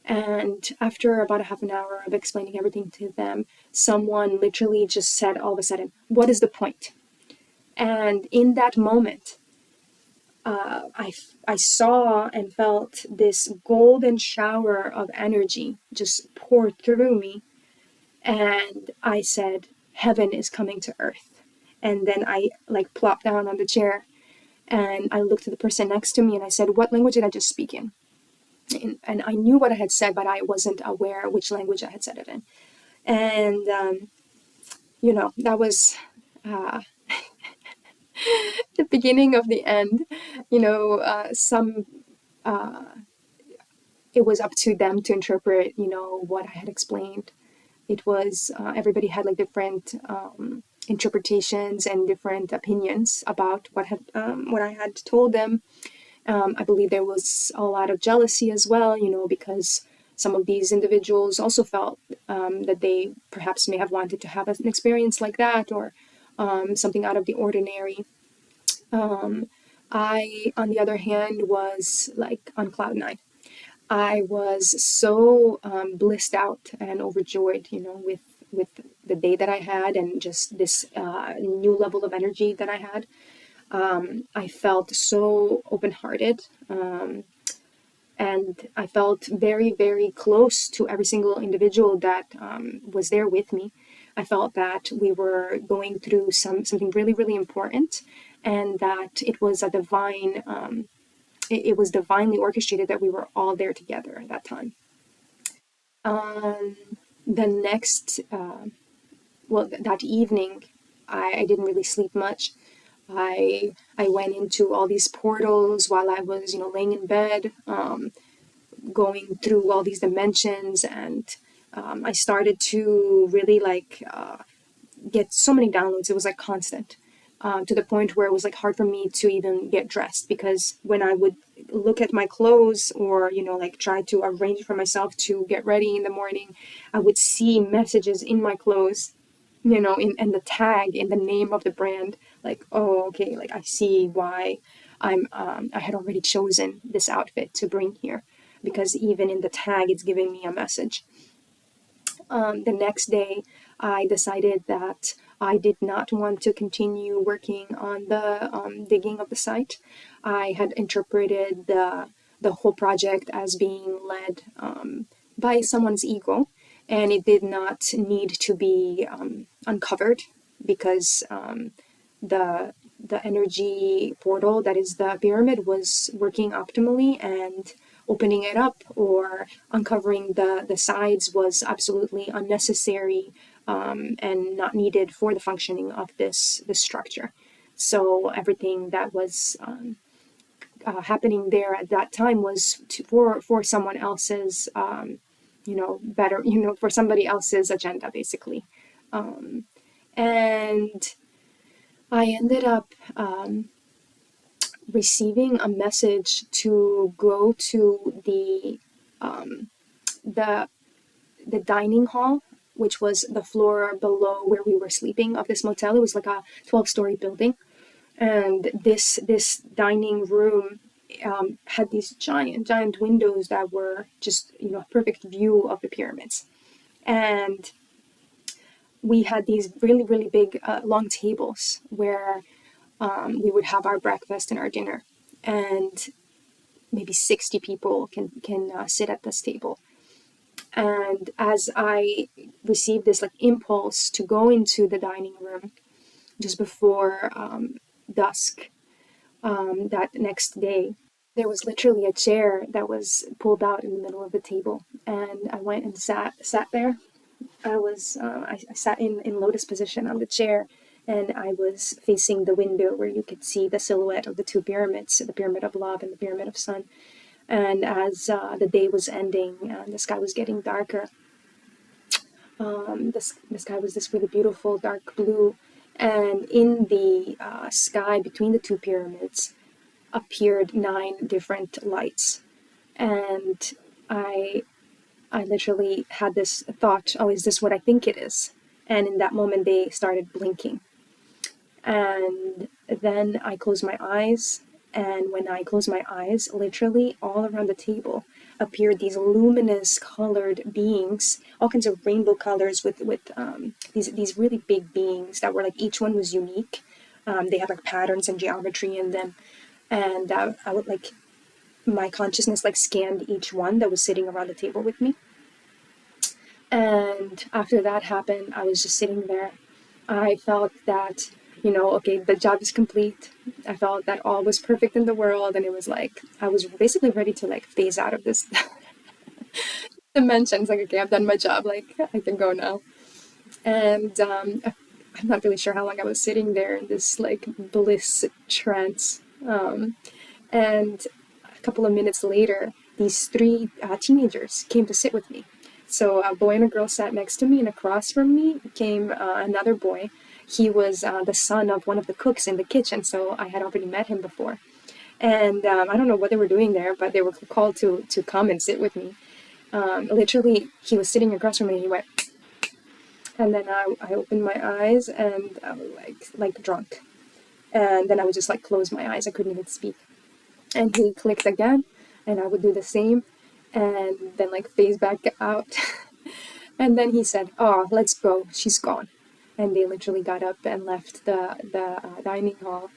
And after about a half an hour of explaining everything to them, someone literally just said all of a sudden, "What is the point?" And in that moment, I saw and felt this golden shower of energy just pour through me. And I said, heaven is coming to earth. And then I like plopped down on the chair and I looked at the person next to me and I said, what language did I just speak in? And I knew what I had said, but I wasn't aware which language I had said it in. And, that was the beginning of the end. It was up to them to interpret, what I had explained. It was, everybody had like different interpretations and different opinions about what I had told them. I believe there was a lot of jealousy as well, because some of these individuals also felt that they perhaps may have wanted to have an experience like that, or something out of the ordinary. I, on the other hand, was like on cloud nine. I was so blissed out and overjoyed, with the day that I had and just this new level of energy that I had. I felt so open-hearted, and I felt very, very close to every single individual that was there with me. I felt that we were going through something really, really important, and that it was a divine. It was divinely orchestrated that we were all there together at that time. Um, the next, that evening, I didn't really sleep much. I went into all these portals while I was, laying in bed, going through all these dimensions, and I started to really like get so many downloads. It was like constant, to the point where it was like hard for me to even get dressed, because when I would look at my clothes or like try to arrange for myself to get ready in the morning, I would see messages in my clothes, in the tag, in the name of the brand, like, oh, okay, like I see why I had already chosen this outfit to bring here, because even in the tag it's giving me a message. The next day, I decided that I did not want to continue working on the digging of the site. I had interpreted the whole project as being led by someone's ego, and it did not need to be uncovered, because the energy portal that is the pyramid was working optimally, and opening it up or uncovering the sides was absolutely unnecessary, and not needed for the functioning of this structure. So everything that was happening there at that time was for someone else's better, for somebody else's agenda, basically. And I ended up receiving a message to go to the the dining hall, which was the floor below where we were sleeping of this motel. It was like a 12-story building, and this dining room had these giant windows that were just a perfect view of the pyramids. And we had these really, really big long tables where we would have our breakfast and our dinner, and maybe 60 people can sit at this table. And as I received this like impulse to go into the dining room just before dusk, that next day, there was literally a chair that was pulled out in the middle of the table, and I went and sat there. I sat in lotus position on the chair, and I was facing the window where you could see the silhouette of the two pyramids, the pyramid of love and the pyramid of sun. And as the day was ending and the sky was getting darker, the sky was this really beautiful dark blue, and in the sky between the two pyramids appeared 9 different lights. And I I literally had this thought, oh, is this what I think it is? And in that moment, they started blinking. And then I closed my eyes. And when I closed my eyes, literally all around the table appeared these luminous colored beings, all kinds of rainbow colors with these really big beings that were like, each one was unique. They had like patterns and geometry in them. And I would like, my consciousness like scanned each one that was sitting around the table with me. And after that happened, I was just sitting there. I felt that, okay, the job is complete. I felt that all was perfect in the world. And it was like, I was basically ready to like phase out of this dimension. It's like, okay, I've done my job. Like, I can go now. And I'm not really sure how long I was sitting there in this like bliss trance. And a couple of minutes later, these three teenagers came to sit with me. So a boy and a girl sat next to me, and across from me came another boy. He was the son of one of the cooks in the kitchen, so I had already met him before. And I don't know what they were doing there, but they were called to come and sit with me. Literally, he was sitting across from me, and he went, and then I opened my eyes, and I was like drunk. And then I would just like close my eyes. I couldn't even speak. And he clicked again, and I would do the same, and then like phase back out. And then he said, "Oh, let's go. She's gone." And they literally got up and left the dining hall.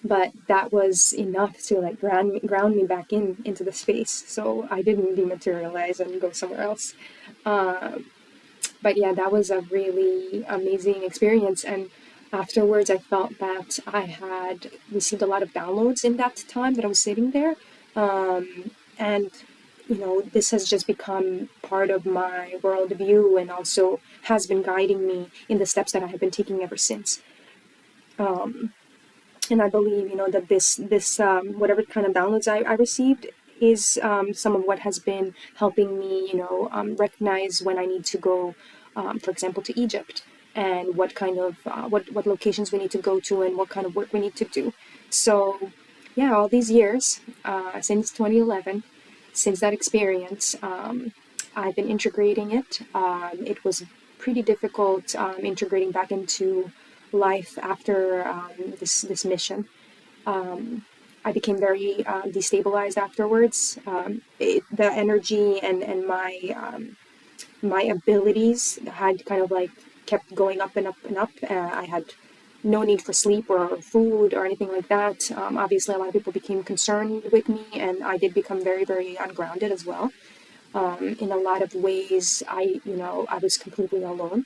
But that was enough to like ground me back into the space. So I didn't dematerialize and go somewhere else. But yeah, that was a really amazing experience. And afterwards, I felt that I had received a lot of downloads in that time that I was sitting there. And, this has just become part of my worldview and also has been guiding me in the steps that I have been taking ever since. And I believe, that this whatever kind of downloads I received is some of what has been helping me, recognize when I need to go, for example, to Egypt, and what kind of what locations we need to go to and what kind of work we need to do. So, yeah, all these years since 2011, since that experience, I've been integrating it. It was pretty difficult integrating back into life after this mission. I became very destabilized afterwards. The energy and my abilities had kind of like kept going up and up and up. I had no need for sleep or food or anything like that. Obviously, a lot of people became concerned with me, and I did become very, very ungrounded as well. In a lot of ways, I was completely alone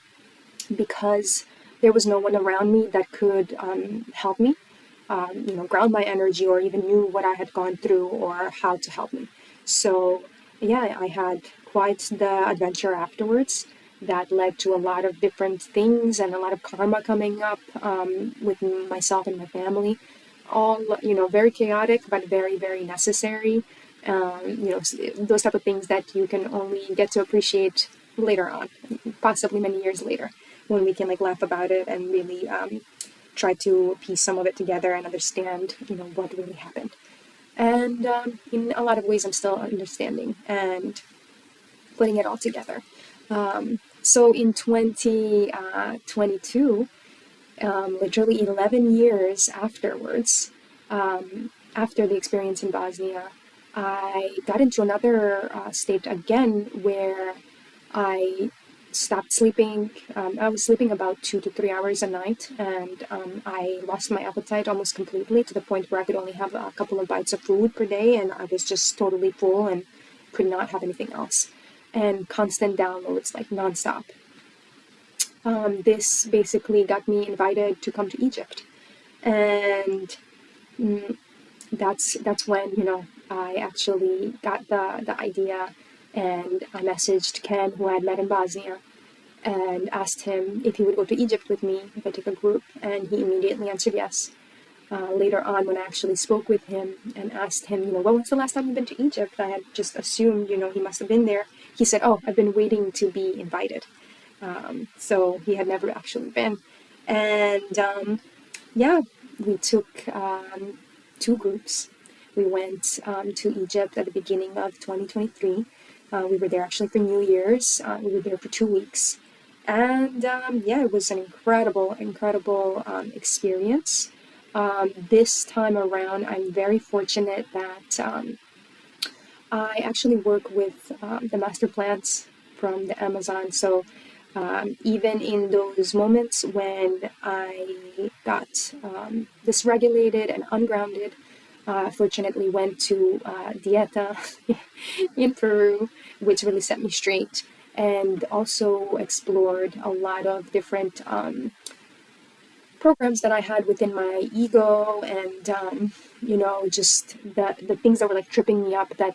because there was no one around me that could help me, ground my energy or even knew what I had gone through or how to help me. So, yeah, I had quite the adventure afterwards that led to a lot of different things and a lot of karma coming up with myself and my family. All, very chaotic, but very, very necessary. Those type of things that you can only get to appreciate later on, possibly many years later, when we can like laugh about it and really try to piece some of it together and understand, what really happened. And in a lot of ways, I'm still understanding and putting it all together. So in 2022, literally 11 years afterwards, after the experience in Bosnia, I got into another state again where I stopped sleeping. I was sleeping about 2 to 3 hours a night, and I lost my appetite almost completely to the point where I could only have a couple of bites of food per day, and I was just totally full and could not have anything else. And constant downloads, like nonstop. This basically got me invited to come to Egypt, and that's when I actually got the idea, and I messaged Ken, who I had met in Bosnia, and asked him if he would go to Egypt with me if I took a group, and he immediately answered yes. Later on, when I actually spoke with him and asked him, when was the last time you've been to Egypt? I had just assumed, he must have been there. He said, "Oh, I've been waiting to be invited." So he had never actually been. And yeah, we took two groups. We went to Egypt at the beginning of 2023. We were there actually for New Year's. We were there for 2 weeks. And yeah, it was an incredible, incredible experience. This time around, I'm very fortunate that I actually work with the master plants from the Amazon. So even in those moments when I got dysregulated and ungrounded, Fortunately went to Dieta in Peru, which really set me straight, and also explored a lot of different programs that I had within my ego, and just the things that were like tripping me up, that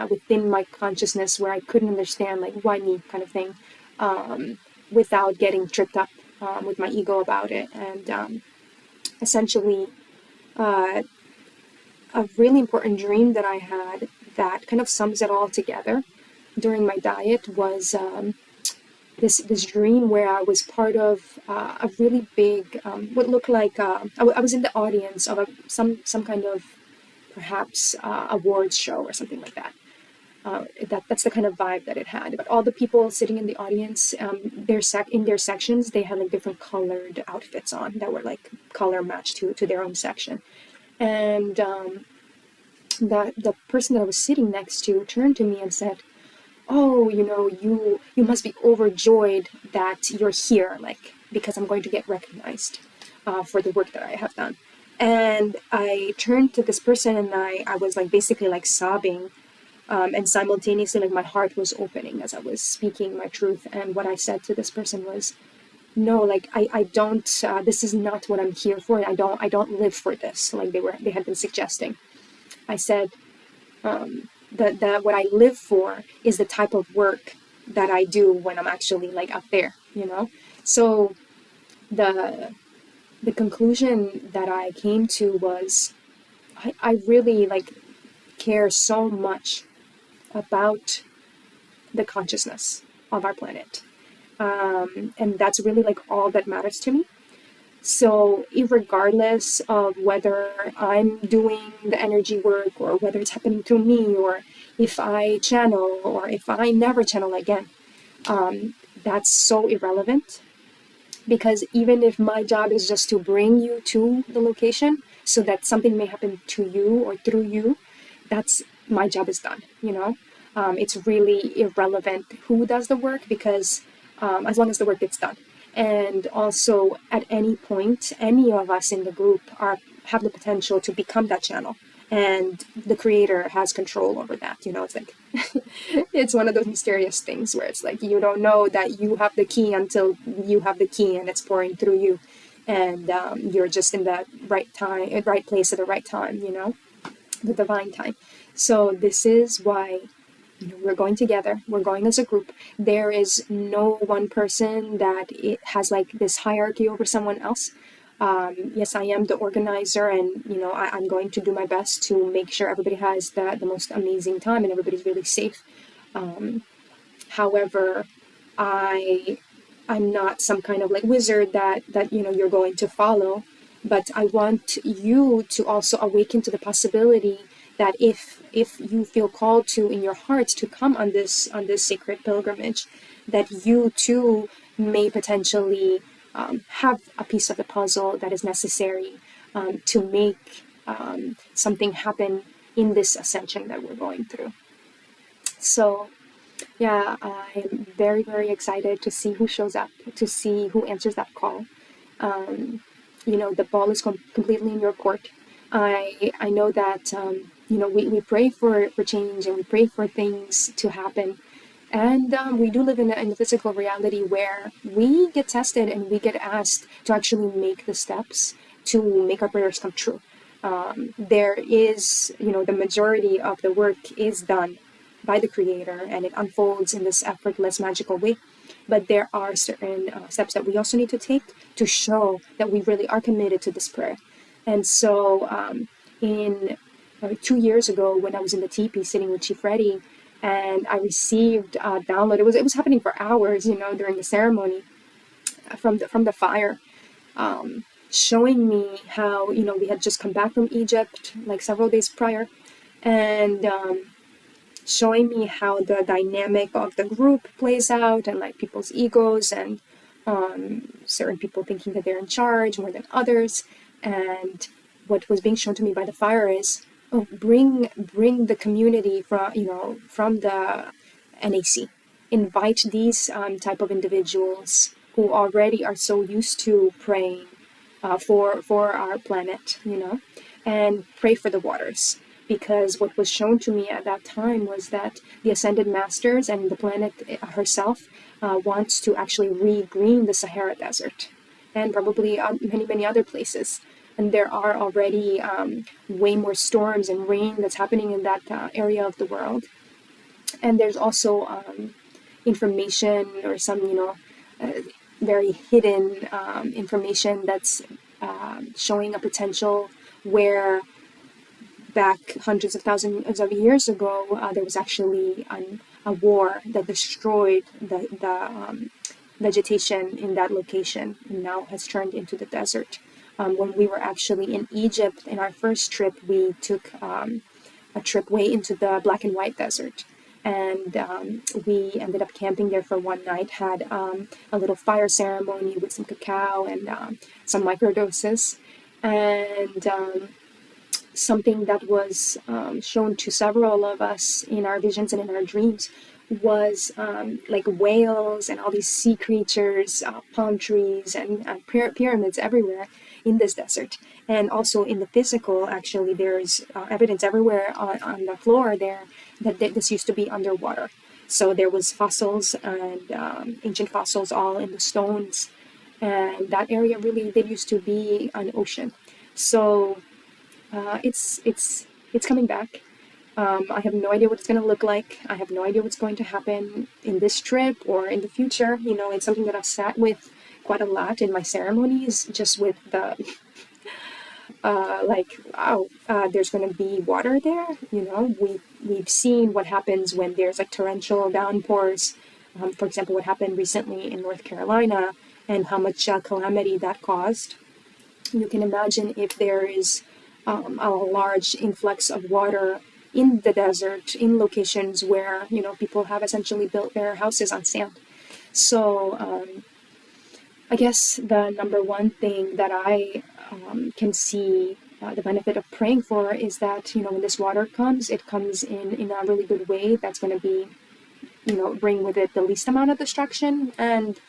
within my consciousness, where I couldn't understand, like, why me, kind of thing, without getting tripped up with my ego about it. And essentially, uh, a really important dream that I had that kind of sums it all together during my diet was this dream where I was part of a really big, what looked like I was in the audience of some kind of perhaps awards show or something like that. That's the kind of vibe that it had. But all the people sitting in the audience, in their sections, they had like different colored outfits on that were like color matched to their own section. And the person that I was sitting next to turned to me and said, "Oh, you must be overjoyed that you're here, like, because I'm going to get recognized for the work that I have done." And I turned to this person, and I was like basically like sobbing, and simultaneously like my heart was opening as I was speaking my truth. And what I said to this person was, "No, like I don't. This is not what I'm here for. I don't live for this." Like they had been suggesting. I said, that what I live for is the type of work that I do when I'm actually like up there. So the the conclusion that I came to was, I really like care so much about the consciousness of our planet. And that's really like all that matters to me. So, regardless of whether I'm doing the energy work, or whether it's happening to me, or if I channel, or if I never channel again, that's so irrelevant. Because even if my job is just to bring you to the location so that something may happen to you or through you, that's my job is done. It's really irrelevant who does the work, because as long as the work gets done. And also, at any point, any of us in the group have the potential to become that channel, and the creator has control over that. It's like it's one of those mysterious things where it's like you don't know that you have the key until you have the key and it's pouring through you, and you're just in the right time, right place at the right time. The divine time. So this is why we're going together. We're going as a group. There is no one person that it has like this hierarchy over someone else. Yes, I am the organizer, and I'm going to do my best to make sure everybody has the most amazing time and everybody's really safe. However, I'm not some kind of like wizard that you're going to follow, but I want you to also awaken to the possibility that if you feel called to in your heart to come on this sacred pilgrimage, that you too may potentially have a piece of the puzzle that is necessary to make something happen in this ascension that we're going through. So yeah, I'm very, very excited to see who shows up, to see who answers that call. The ball is completely in your court. I know that we pray for change, and we pray for things to happen, and we do live in a physical reality where we get tested and we get asked to actually make the steps to make our prayers come true. There is, the majority of the work is done by the creator, and it unfolds in this effortless, magical way. But there are certain steps that we also need to take to show that we really are committed to this prayer. And so in 2 years ago, when I was in the teepee sitting with Chief Freddy, and I received a download, it was happening for hours, during the ceremony, from the fire, showing me how, we had just come back from Egypt like several days prior, and showing me how the dynamic of the group plays out, and like people's egos, and certain people thinking that they're in charge more than others. And what was being shown to me by the fire is, oh, bring the community from the NAC. Invite these type of individuals who already are so used to praying, for our planet, and pray for the waters. Because what was shown to me at that time was that the ascended masters and the planet herself wants to actually re-green the Sahara Desert and probably many other places. And there are already way more storms and rain that's happening in that area of the world. And there's also information or some, very hidden information that's showing a potential where back hundreds of thousands of years ago, there was actually a war that destroyed the vegetation in that location and now has turned into the desert. When we were actually in Egypt in our first trip, we took a trip way into the Black and White Desert. And we ended up camping there for one night, had a little fire ceremony with some cacao and some microdoses. And something that was shown to several of us in our visions and in our dreams was like whales and all these sea creatures, palm trees, and pyramids everywhere in this desert. And also in the physical, actually, there's evidence everywhere on the floor there that this used to be underwater. So there was fossils and ancient fossils all in the stones. And that area really did used to be an ocean. So it's coming back. I have no idea what it's going to look like. I have no idea what's going to happen in this trip or in the future. It's something that I've sat with quite a lot in my ceremonies, just with the there's going to be water there. We've seen what happens when there's like torrential downpours. For example, what happened recently in North Carolina and how much calamity that caused. You can imagine if there is a large influx of water in the desert, in locations where, people have essentially built their houses on sand. So I guess the number one thing that I can see the benefit of praying for is that, when this water comes, it comes in a really good way that's going to be, bring with it the least amount of destruction, and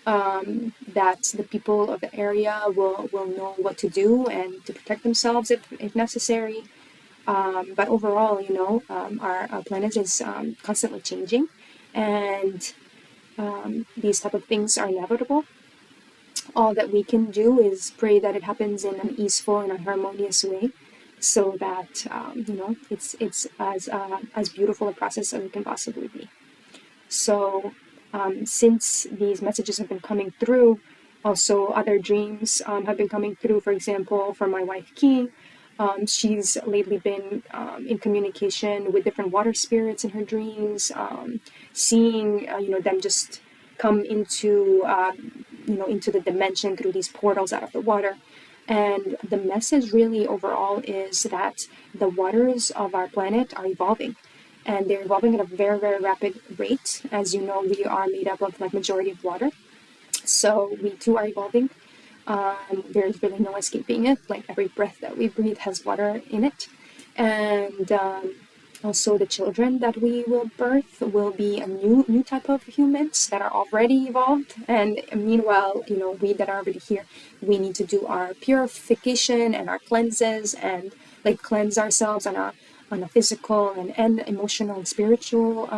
that the people of the area will know what to do and to protect themselves if necessary. But overall, our planet is constantly changing, and these type of things are inevitable. All that we can do is pray that it happens in an easeful and a harmonious way, so that it's as beautiful a process as it can possibly be. So since these messages have been coming through, also other dreams have been coming through. For example, for my wife Key, she's lately been in communication with different water spirits in her dreams, seeing them just come into into the dimension through these portals out of the water. And the message really overall is that the waters of our planet are evolving. And they're evolving at a very, very rapid rate. As you know, we are made up of like majority of water. So we too are evolving. There's really no escaping it. Like every breath that we breathe has water in it. And also the children that we will birth will be a new type of humans that are already evolved. And meanwhile, we that are already here, we need to do our purification and our cleanses and like cleanse ourselves on a physical and emotional and spiritual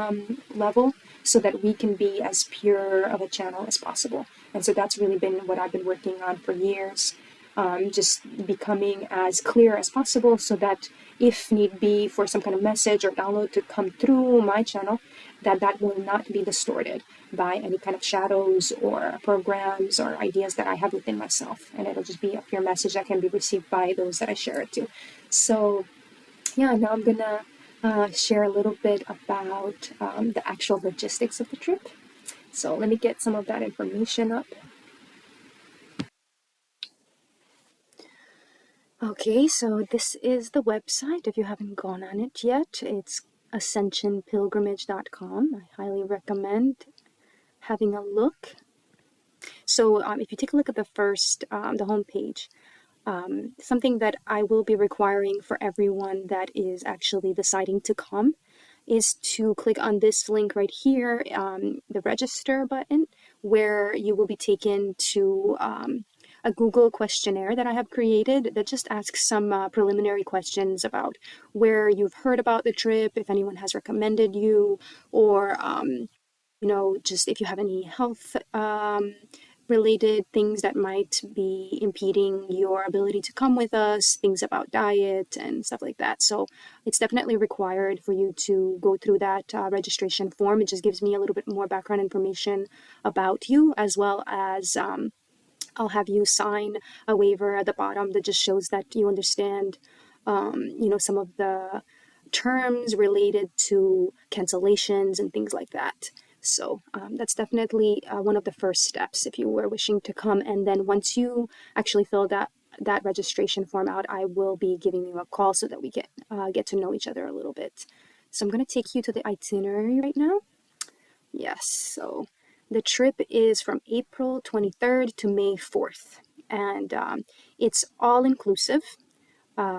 level, so that we can be as pure of a channel as possible. And so that's really been what I've been working on for years, just becoming as clear as possible, so that if need be for some kind of message or download to come through my channel, that will not be distorted by any kind of shadows or programs or ideas that I have within myself. And it'll just be a pure message that can be received by those that I share it to. So yeah, now I'm gonna share a little bit about the actual logistics of the trip. So let me get some of that information up. Okay, so this is the website. If you haven't gone on it yet, it's ascensionpilgrimage.com. I highly recommend having a look. So if you take a look at the first, the homepage, something that I will be requiring for everyone that is actually deciding to come is to click on this link right here, the register button, where you will be taken to a Google questionnaire that I have created that just asks some preliminary questions about where you've heard about the trip, if anyone has recommended you, or just if you have any health related things that might be impeding your ability to come with us, things about diet and stuff like that. So it's definitely required for you to go through that registration form. It just gives me a little bit more background information about you, as well as I'll have you sign a waiver at the bottom that just shows that you understand, some of the terms related to cancellations and things like that. So that's definitely one of the first steps if you were wishing to come. And then once you actually fill that registration form out, I will be giving you a call so that we get to know each other a little bit. So I'm going to take you to the itinerary right now. Yes, so the trip is from April 23rd to May 4th, and it's all inclusive,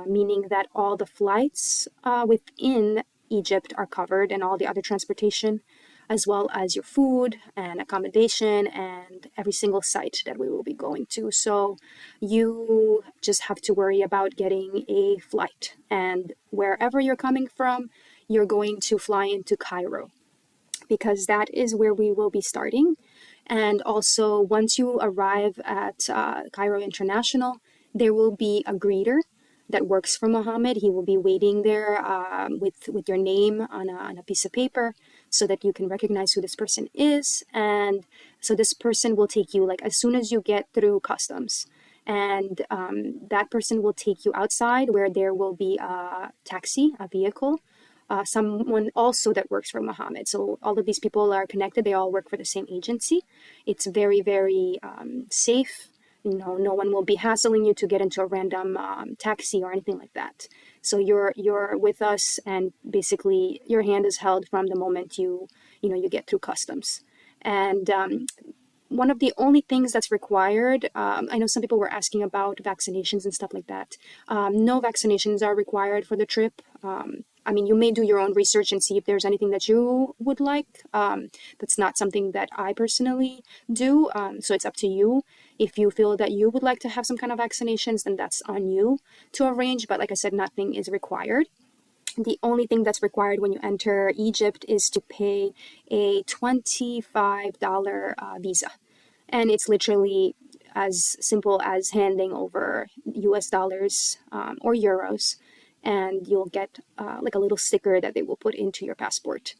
meaning that all the flights within Egypt are covered and all the other transportation, as well as your food and accommodation and every single site that we will be going to. So you just have to worry about getting a flight, and wherever you're coming from, you're going to fly into Cairo, because that is where we will be starting. And also, once you arrive at Cairo International, there will be a greeter that works for Mohammed. He will be waiting there with your name on a piece of paper so that you can recognize who this person is. And so this person will take you, like, as soon as you get through customs. And that person will take you outside where there will be a taxi, a vehicle, someone also that works for Mohammed. So all of these people are connected. They all work for the same agency. It's very, very safe. No one will be hassling you to get into a random taxi or anything like that. So you're with us, and basically your hand is held from the moment you get through customs. And one of the only things that's required, I know some people were asking about vaccinations and stuff like that. No vaccinations are required for the trip. You may do your own research and see if there's anything that you would like. That's not something that I personally do. So it's up to you. If you feel that you would like to have some kind of vaccinations, then that's on you to arrange. But like I said, nothing is required. The only thing that's required when you enter Egypt is to pay a $25 visa. And it's literally as simple as handing over US dollars or euros, and you'll get like a little sticker that they will put into your passport.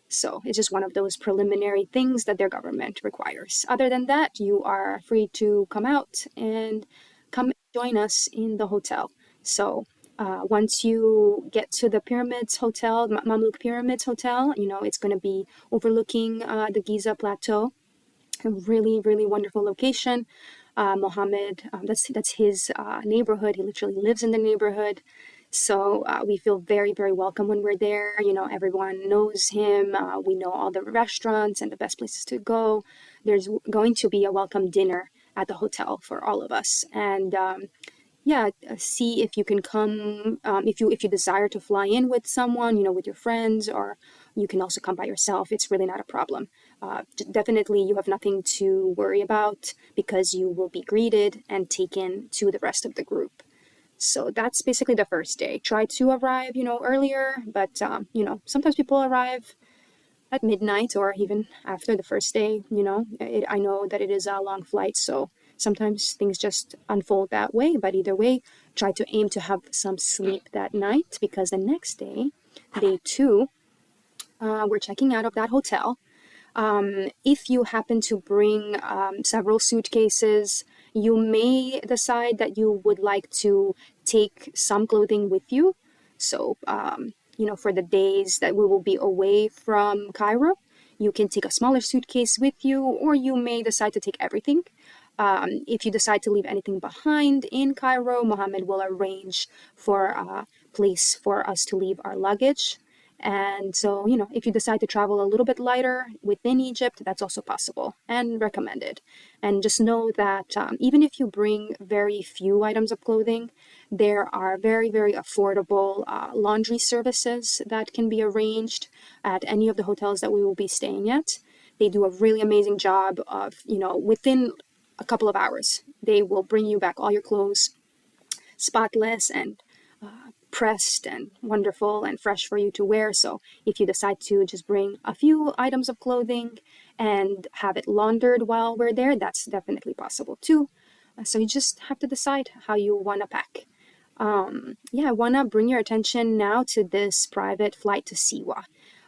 So it's just one of those preliminary things that their government requires. Other than that, you are free to come out and come join us in the hotel. So once you get to the Pyramids Hotel, Mamluk Pyramids Hotel, it's going to be overlooking the Giza Plateau. A really, really wonderful location. Mohammed, that's his neighborhood. He literally lives in the neighborhood. So we feel very, very welcome when we're there. Everyone knows him. We know all the restaurants and the best places to go. There's going to be a welcome dinner at the hotel for all of us. And see if you can come, if you desire to fly in with someone, with your friends, or you can also come by yourself. It's really not a problem. Definitely you have nothing to worry about because you will be greeted and taken to the rest of the group. So that's basically the first day. Try to arrive, earlier, but, sometimes people arrive at midnight or even after the first day. I know that it is a long flight, so sometimes things just unfold that way. But either way, try to aim to have some sleep that night, because the next day, day 2, we're checking out of that hotel. If you happen to bring several suitcases, you may decide that you would like to take some clothing with you. So, for the days that we will be away from Cairo, you can take a smaller suitcase with you, or you may decide to take everything. If you decide to leave anything behind in Cairo, Mohammed will arrange for a place for us to leave our luggage. And so, if you decide to travel a little bit lighter within Egypt, that's also possible and recommended. And just know that even if you bring very few items of clothing, there are very, very affordable laundry services that can be arranged at any of the hotels that we will be staying at. They do a really amazing job of, within a couple of hours. They will bring you back all your clothes, spotless and pressed and wonderful and fresh for you to wear. So if you decide to just bring a few items of clothing and have it laundered while we're there, that's definitely possible too. So you just have to decide how you want to pack. I want to bring your attention now to this private flight to Siwa.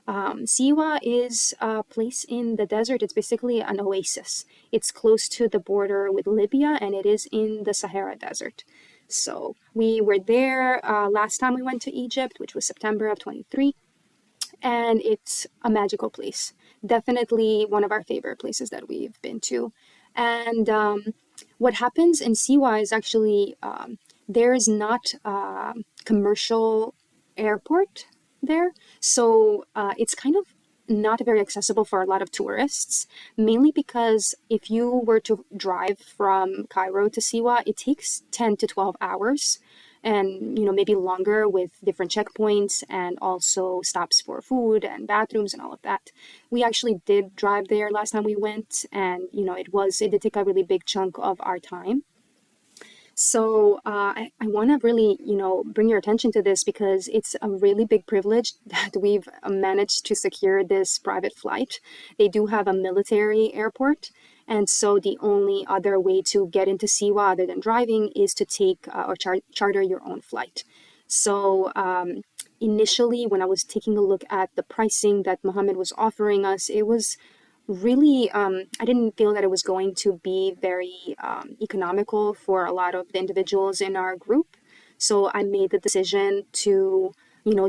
Siwa is a place in the desert. It's basically an oasis. It's close to the border with Libya, and it is in the Sahara Desert. So we were there last time we went to Egypt, which was September of 23, and it's a magical place. Definitely one of our favorite places that we've been to. And what happens in Siwa is actually there is not a commercial airport there. So it's kind of not very accessible for a lot of tourists, mainly because if you were to drive from Cairo to Siwa, it takes 10 to 12 hours and maybe longer with different checkpoints and also stops for food and bathrooms and all of that. We actually did drive there last time we went, and it did take a really big chunk of our time. So I want to really, bring your attention to this because it's a really big privilege that we've managed to secure this private flight. They do have a military airport. And so the only other way to get into Siwa other than driving is to take or charter your own flight. So initially, when I was taking a look at the pricing that Mohammed was offering us, it was really, I didn't feel that it was going to be very economical for a lot of the individuals in our group. So I made the decision to,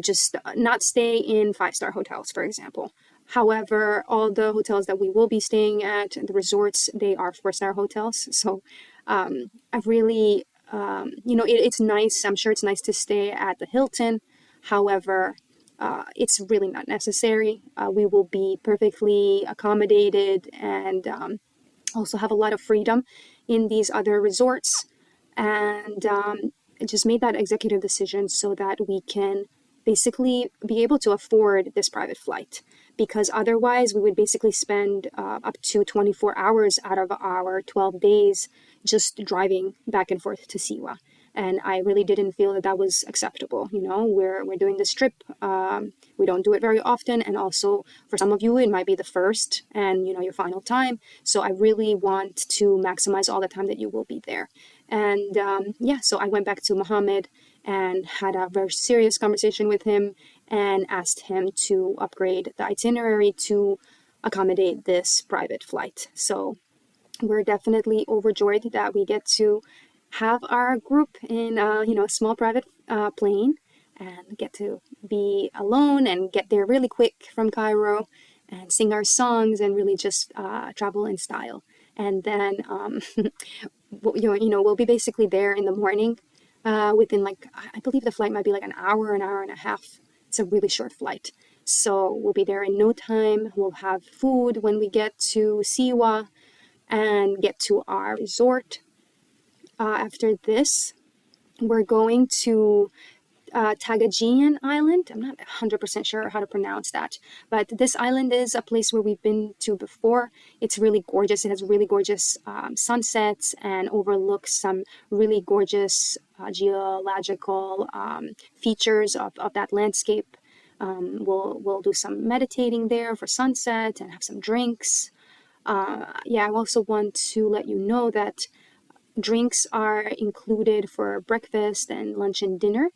just not stay in 5-star hotels, for example. However, all the hotels that we will be staying at, the resorts, they are 4-star hotels. So I really, it's nice. I'm sure it's nice to stay at the Hilton. However, it's really not necessary. We will be perfectly accommodated and also have a lot of freedom in these other resorts. And I just made that executive decision so that we can basically be able to afford this private flight, because otherwise we would basically spend up to 24 hours out of our 12 days just driving back and forth to Siwa. And I really didn't feel that that was acceptable. We're doing this trip. We don't do it very often. And also for some of you, it might be the first and, your final time. So I really want to maximize all the time that you will be there. And so I went back to Mohammed and had a very serious conversation with him and asked him to upgrade the itinerary to accommodate this private flight. So we're definitely overjoyed that we get to have our group in a small private plane and get to be alone and get there really quick from Cairo and sing our songs and really just travel in style. And then we'll be basically there in the morning within I believe the flight might be an hour and a half. It's a really short flight. So we'll be there in no time. We'll have food when we get to Siwa and get to our resort. After this, we're going to Tagajian Island. I'm not 100% sure how to pronounce that, but this island is a place where we've been to before. It's really gorgeous. It has really gorgeous sunsets and overlooks some really gorgeous geological features of that landscape. We'll do some meditating there for sunset and have some drinks. I also want to let you know that drinks are included for breakfast and lunch and dinner.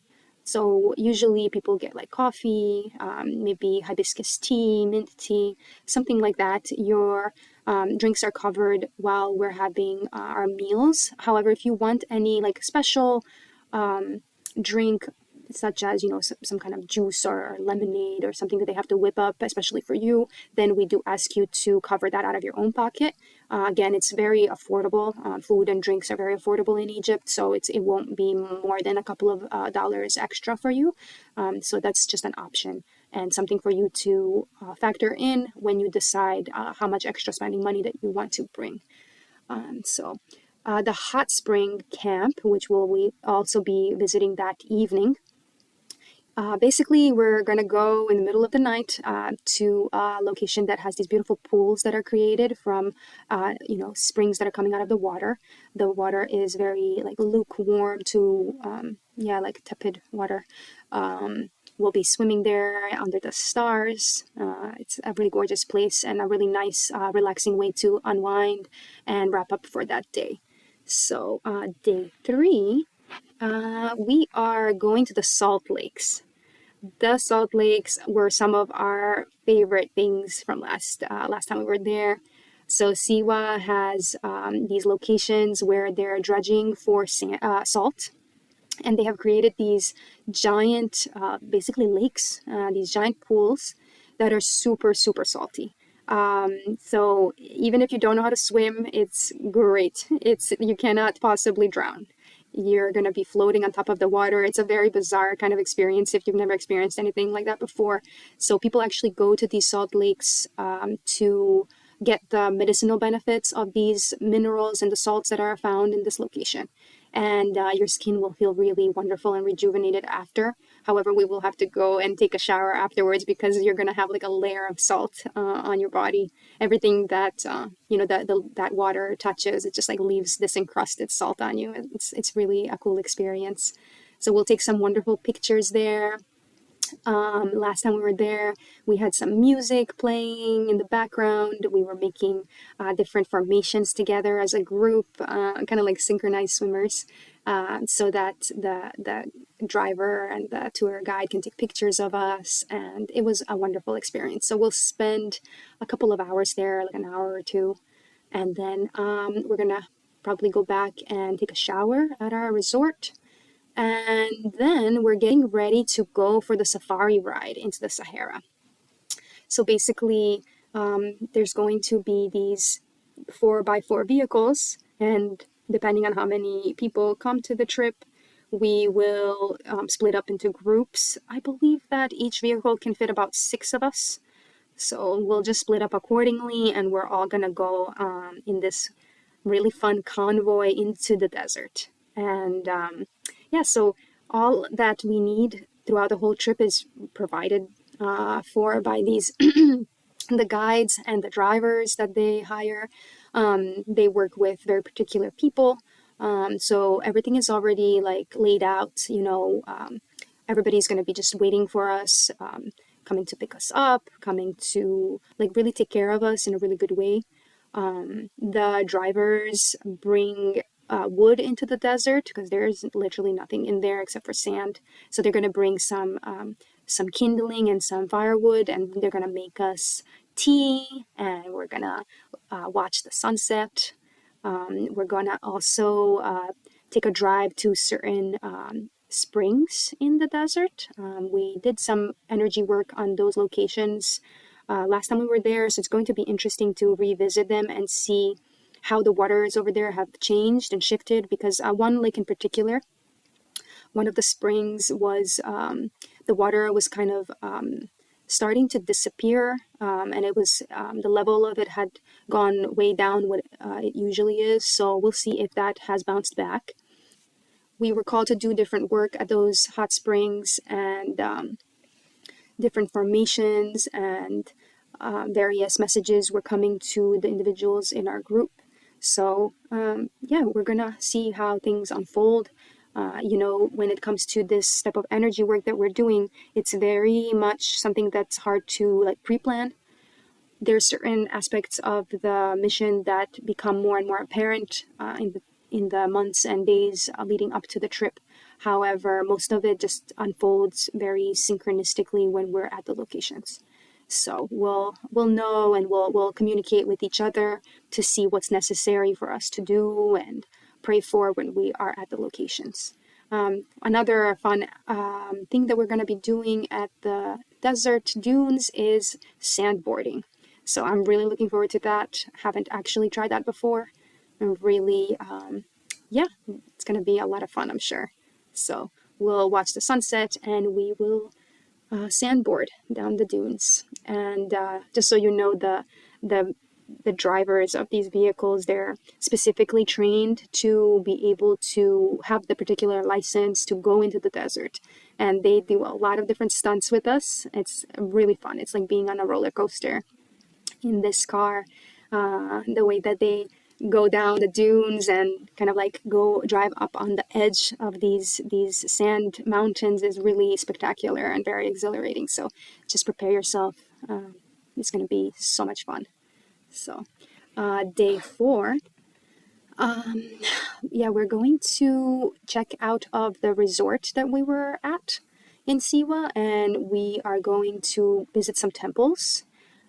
So usually people get coffee, maybe hibiscus tea, mint tea, something like that. Your drinks are covered while we're having our meals. However, if you want any special drink, such as some kind of juice or lemonade or something that they have to whip up especially for you, then we do ask you to cover that out of your own pocket. Again, it's very affordable. Food and drinks are very affordable in Egypt, so it won't be more than a couple of dollars extra for you. So that's just an option and something for you to factor in when you decide how much extra spending money that you want to bring. The hot spring camp, which we also be visiting that evening, Basically, we're gonna go in the middle of the night to a location that has these beautiful pools that are created from, springs that are coming out of the water. The water is very like lukewarm to, like tepid water. We'll be swimming there under the stars. It's a really gorgeous place and a really nice, relaxing way to unwind and wrap up for that day. So, day 3, we are going to the Salt Lakes. The Salt Lakes were some of our favorite things from last time we were there. So Siwa has these locations where they're dredging for salt, and they have created these giant, basically lakes, these giant pools that are super, super salty. So even if you don't know how to swim, it's great. You cannot possibly drown. You're going to be floating on top of the water. It's a very bizarre kind of experience if you've never experienced anything like that before. So people actually go to these salt lakes to get the medicinal benefits of these minerals and the salts that are found in this location. And your skin will feel really wonderful and rejuvenated after. However, we will have to go and take a shower afterwards because you're going to have like a layer of salt on your body. Everything that that water touches, it just like leaves this encrusted salt on you. It's really a cool experience. So we'll take some wonderful pictures there. Last time we were there, we had some music playing in the background. We were making different formations together as a group, kind of like synchronized swimmers, so that the driver and the tour guide can take pictures of us. And it was a wonderful experience. So we'll spend a couple of hours there, like an hour or two. And then we're going to probably go back and take a shower at our resort. And then we're getting ready to go for the safari ride into the Sahara. So basically, there's going to be these 4x4 vehicles, and depending on how many people come to the trip, we will split up into groups. I believe that each vehicle can fit about 6 of us. So we'll just split up accordingly, and we're all gonna go in this really fun convoy into the desert. And so all that we need throughout the whole trip is provided for by these the guides and the drivers that they hire. They work with very particular people, so everything is already like laid out. Everybody's going to be just waiting for us, coming to pick us up, coming to like really take care of us in a really good way. The drivers bring wood into the desert because there's literally nothing in there except for sand. So they're going to bring some kindling and some firewood, and they're going to make us tea, and we're going to watch the sunset. We're going to also take a drive to certain springs in the desert. We did some energy work on those locations last time we were there, so it's going to be interesting to revisit them and see how the waters over there have changed and shifted, because one lake in particular, one of the springs was, the water was kind of starting to disappear, and it was, the level of it had gone way down what it usually is, so we'll see if that has bounced back. We were called to do different work at those hot springs, and different formations and various messages were coming to the individuals in our group. So we're gonna see how things unfold. When it comes to this type of energy work that we're doing, it's very much something that's hard to like pre-plan. There's certain aspects of the mission that become more and more apparent in the months and days leading up to the trip. However, most of it just unfolds very synchronistically when we're at the locations. So we'll know, and we'll communicate with each other to see what's necessary for us to do and pray for when we are at the locations. Another fun thing that we're going to be doing at the desert dunes is sandboarding. So I'm really looking forward to that. Haven't actually tried that before. I'm really, it's going to be a lot of fun, I'm sure. So we'll watch the sunset, and we will sandboard down the dunes. And just so you know, the the drivers of these vehicles, they're specifically trained to be able to have the particular license to go into the desert. And they do a lot of different stunts with us. It's really fun. It's like being on a roller coaster in this car. The way that they go down the dunes and kind of like go drive up on the edge of these sand mountains is really spectacular and very exhilarating. So just prepare yourself. It's going to be so much fun. So day 4, yeah, we're going to check out of the resort that we were at in Siwa, and we are going to visit some temples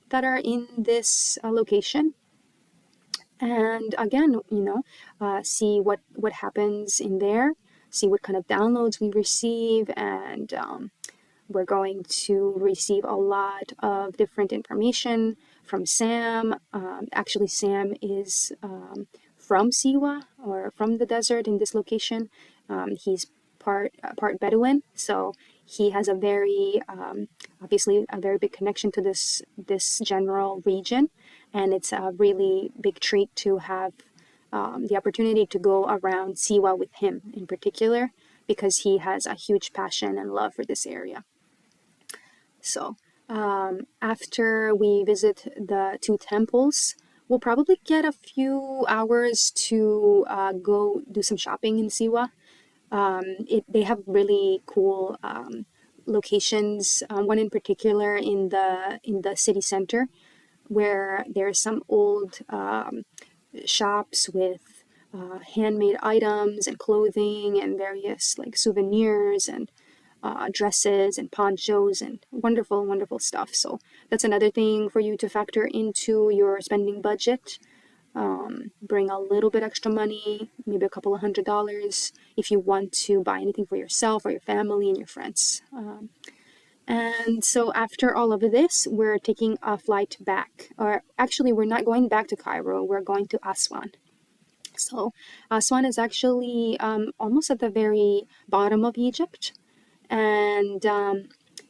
that are in this location. And again, see what happens in there, see what kind of downloads we receive, and we're going to receive a lot of different information from Sam. Actually, Sam is from Siwa, or from the desert in this location. He's part Bedouin, so he has a very obviously a very big connection to this general region, and it's a really big treat to have the opportunity to go around Siwa with him in particular, because he has a huge passion and love for this area. So after we visit the 2 temples, we'll probably get a few hours to go do some shopping in Siwa. They have really cool locations. One in particular in the city center, where there's some old shops with handmade items and clothing and various like souvenirs and dresses and ponchos and wonderful, wonderful stuff. So that's another thing for you to factor into your spending budget. Bring a little bit extra money, maybe a couple of $100 if you want to buy anything for yourself or your family and your friends. And so after all of this, we're taking a flight back. Or actually, we're not going back to Cairo, we're going to Aswan. So Aswan is actually almost at the very bottom of Egypt. And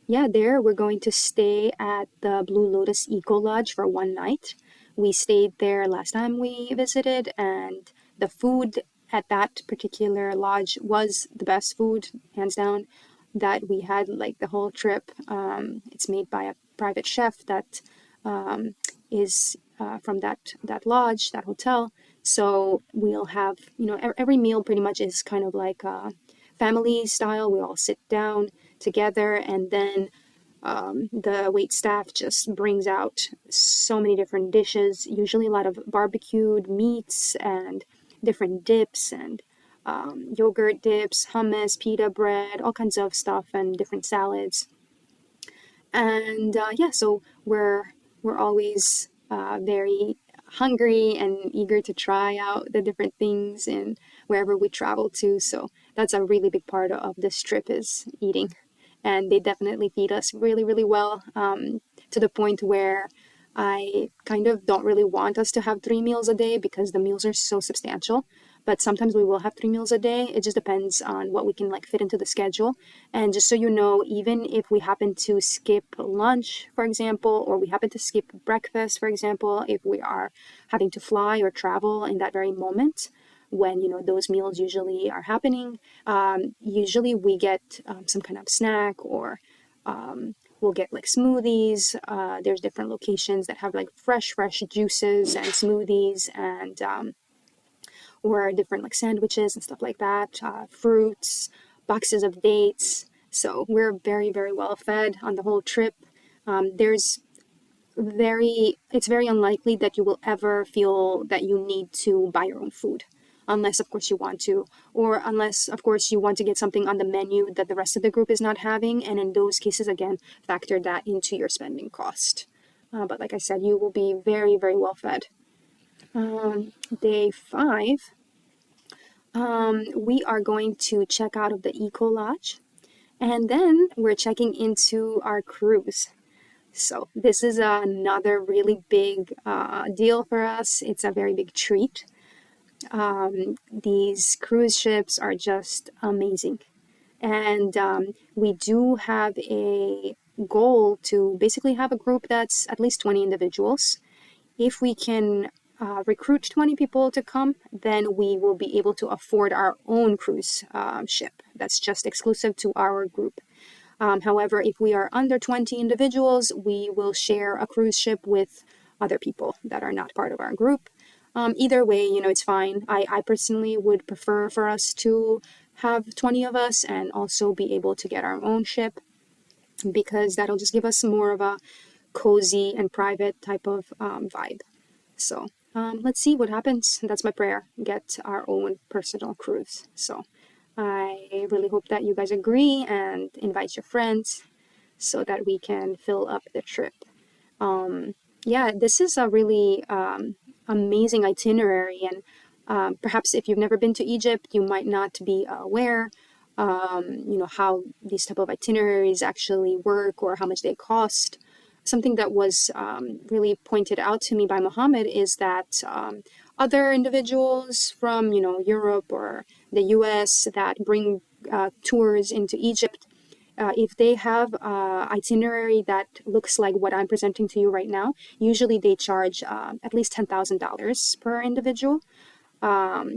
yeah, there we're going to stay at the Blue Lotus Eco Lodge for 1 night. We stayed there last time we visited, and the food at that particular lodge was the best food, hands down, that we had like the whole trip. It's made by a private chef that is from that lodge, that hotel. So we'll have, every meal pretty much is kind of like family style. We all sit down together, and then the wait staff just brings out so many different dishes, usually a lot of barbecued meats and different dips and yogurt dips, hummus, pita bread, all kinds of stuff, and different salads. And yeah, so we're always very hungry and eager to try out the different things and wherever we travel to. So that's a really big part of this trip, is eating. And they definitely feed us really, really well, to the point where I kind of don't really want us to have 3 meals a day because the meals are so substantial. But sometimes we will have 3 meals a day. It just depends on what we can like fit into the schedule. And just so you know, even if we happen to skip lunch, for example, or we happen to skip breakfast, for example, if we are having to fly or travel in that very moment, when those meals usually are happening, usually we get some kind of snack, or we'll get like smoothies. There's different locations that have like fresh juices and smoothies, and or different like sandwiches and stuff like that, fruits, boxes of dates. So we're very, very well fed on the whole trip. It's very unlikely that you will ever feel that you need to buy your own food, unless of course you want to, or unless of course you want to get something on the menu that the rest of the group is not having, and in those cases, again, factor that into your spending cost. But like I said, you will be very, very well fed. Day 5, we are going to check out of the Eco Lodge, and then we're checking into our cruise. So this is another really big deal for us. It's a very big treat. These cruise ships are just amazing. And we do have a goal to basically have a group that's at least 20 individuals. if we can recruit 20 people to come, then we will be able to afford our own cruise ship that's just exclusive to our group. However, if we are under 20 individuals, we will share a cruise ship with other people that are not part of our group. Either way, it's fine. I personally would prefer for us to have 20 of us and also be able to get our own ship, because that'll just give us more of a cozy and private type of vibe. So let's see what happens. That's my prayer. Get our own personal cruise. So I really hope that you guys agree and invite your friends so that we can fill up the trip. Yeah, this is a really amazing itinerary, and perhaps if you've never been to Egypt, you might not be aware, how these type of itineraries actually work or how much they cost. Something that was really pointed out to me by Mohammed is that other individuals from, Europe or the US that bring tours into Egypt, if they have itinerary that looks like what I'm presenting to you right now, usually they charge at least $10,000 per individual.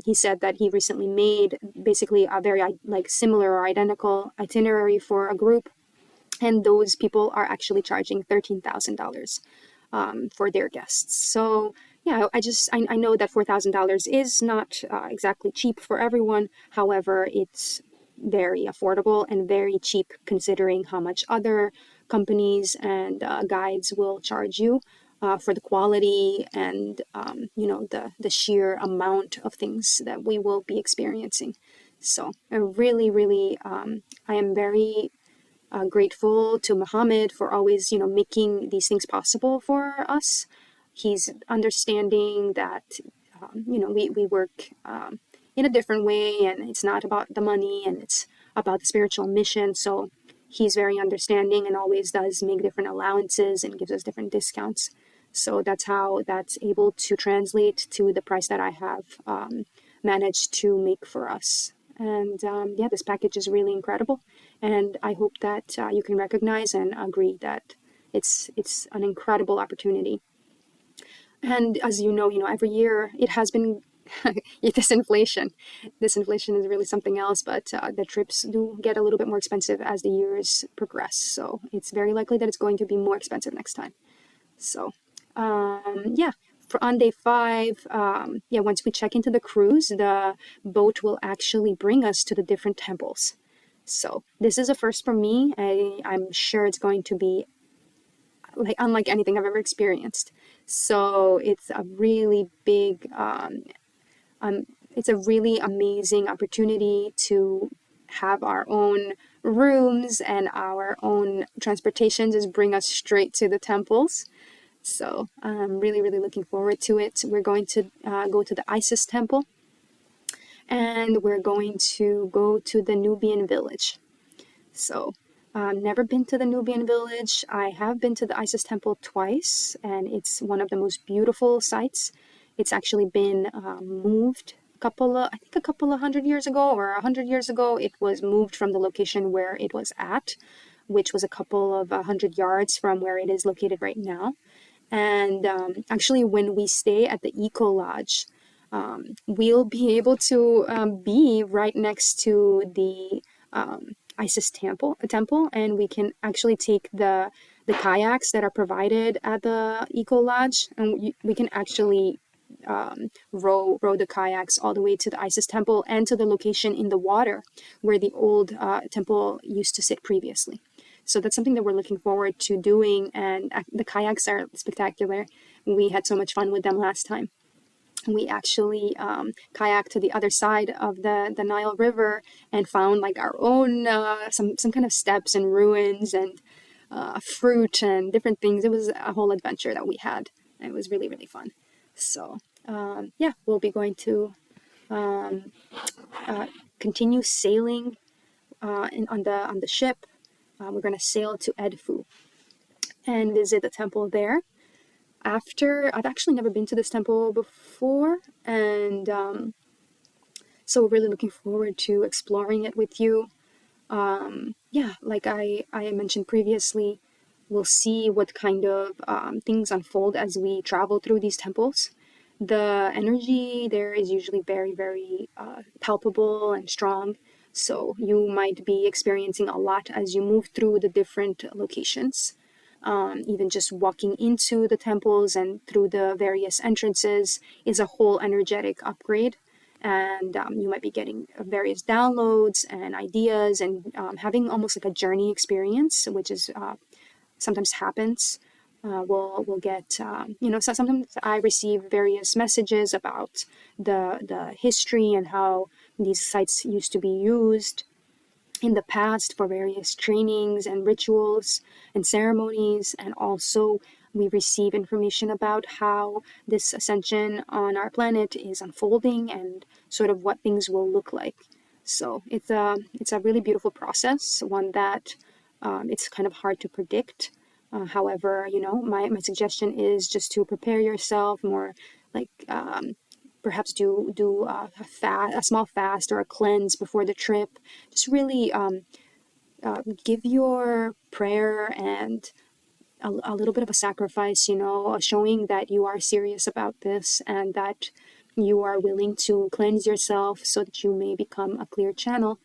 He said that he recently made basically a very similar or identical itinerary for a group, and those people are actually charging $13,000 for their guests. So yeah, I know that $4,000 is not exactly cheap for everyone. However, it's very affordable and very cheap considering how much other companies and guides will charge you for the quality and the sheer amount of things that we will be experiencing. So I really, really, I am very grateful to Muhammad for always, making these things possible for us. He's understanding that, we work in a different way, and it's not about the money, and it's about the spiritual mission. So he's very understanding and always does make different allowances and gives us different discounts. So that's how that's able to translate to the price that I have managed to make for us. And yeah, this package is really incredible. And I hope that you can recognize and agree that it's an incredible opportunity. And as you know, every year it has been this inflation. This inflation is really something else, but the trips do get a little bit more expensive as the years progress. So it's very likely that it's going to be more expensive next time. So yeah, on day 5, once we check into the cruise, the boat will actually bring us to the different temples. So this is a first for me. I'm sure it's going to be unlike anything I've ever experienced. So it's a really big, it's a really amazing opportunity to have our own rooms and our own transportation just bring us straight to the temples. So I'm really, really looking forward to it. We're going to go to the Isis temple, and we're going to go to the Nubian village. So never been to the Nubian village. I have been to the Isis temple twice, and it's one of the most beautiful sites. It's actually been moved I think a couple of 100 years ago, or 100 years ago. It was moved from the location where it was at, which was a couple of 100 yards from where it is located right now. And actually, when we stay at the Eco Lodge, we'll be able to be right next to the Isis temple, and we can actually take the kayaks that are provided at the Eco Lodge, and we can actually row the kayaks all the way to the Isis temple and to the location in the water where the old temple used to sit previously. So that's something that we're looking forward to doing, and the kayaks are spectacular. We had so much fun with them last time. We actually kayaked to the other side of the Nile River and found our own some kind of steps and ruins and fruit and different things. It was a whole adventure that we had. It was really, really fun. So yeah, we'll be going to continue sailing on the ship. We're going to sail to Edfu and visit the temple there. I've actually never been to this temple before, and so we're really looking forward to exploring it with you. Yeah, like I mentioned previously, We'll see what kind of things unfold as we travel through these temples. The energy there is usually very, very palpable and strong. So you might be experiencing a lot as you move through the different locations. Even just walking into the temples and through the various entrances is a whole energetic upgrade. And you might be getting various downloads and ideas and having almost like a journey experience, which is sometimes happens. We'll get so sometimes I receive various messages about the history and how these sites used to be used in the past for various trainings and rituals and ceremonies. And also we receive information about how this ascension on our planet is unfolding and sort of what things will look like. So it's a really beautiful process, one that it's kind of hard to predict. However, my suggestion is just to prepare yourself more, like perhaps do a small fast or a cleanse before the trip. Just really give your prayer and a little bit of a sacrifice, showing that you are serious about this and that you are willing to cleanse yourself so that you may become a clear channel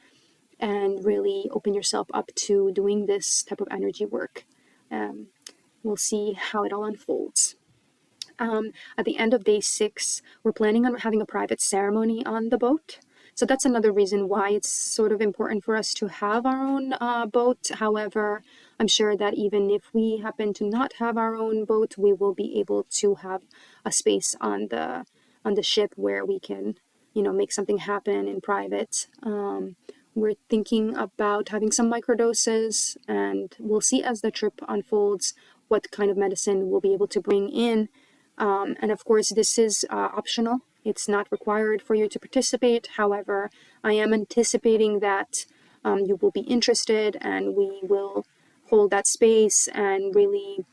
and really open yourself up to doing this type of energy work. We'll see how it all unfolds. At the end of day 6, we're planning on having a private ceremony on the boat. So that's another reason why it's sort of important for us to have our own boat. However, I'm sure that even if we happen to not have our own boat, we will be able to have a space on the ship where we can, make something happen in private. We're thinking about having some microdoses, and we'll see as the trip unfolds what kind of medicine we'll be able to bring in. And of course, this is optional. It's not required for you to participate. However, I am anticipating that you will be interested, and we will hold that space and really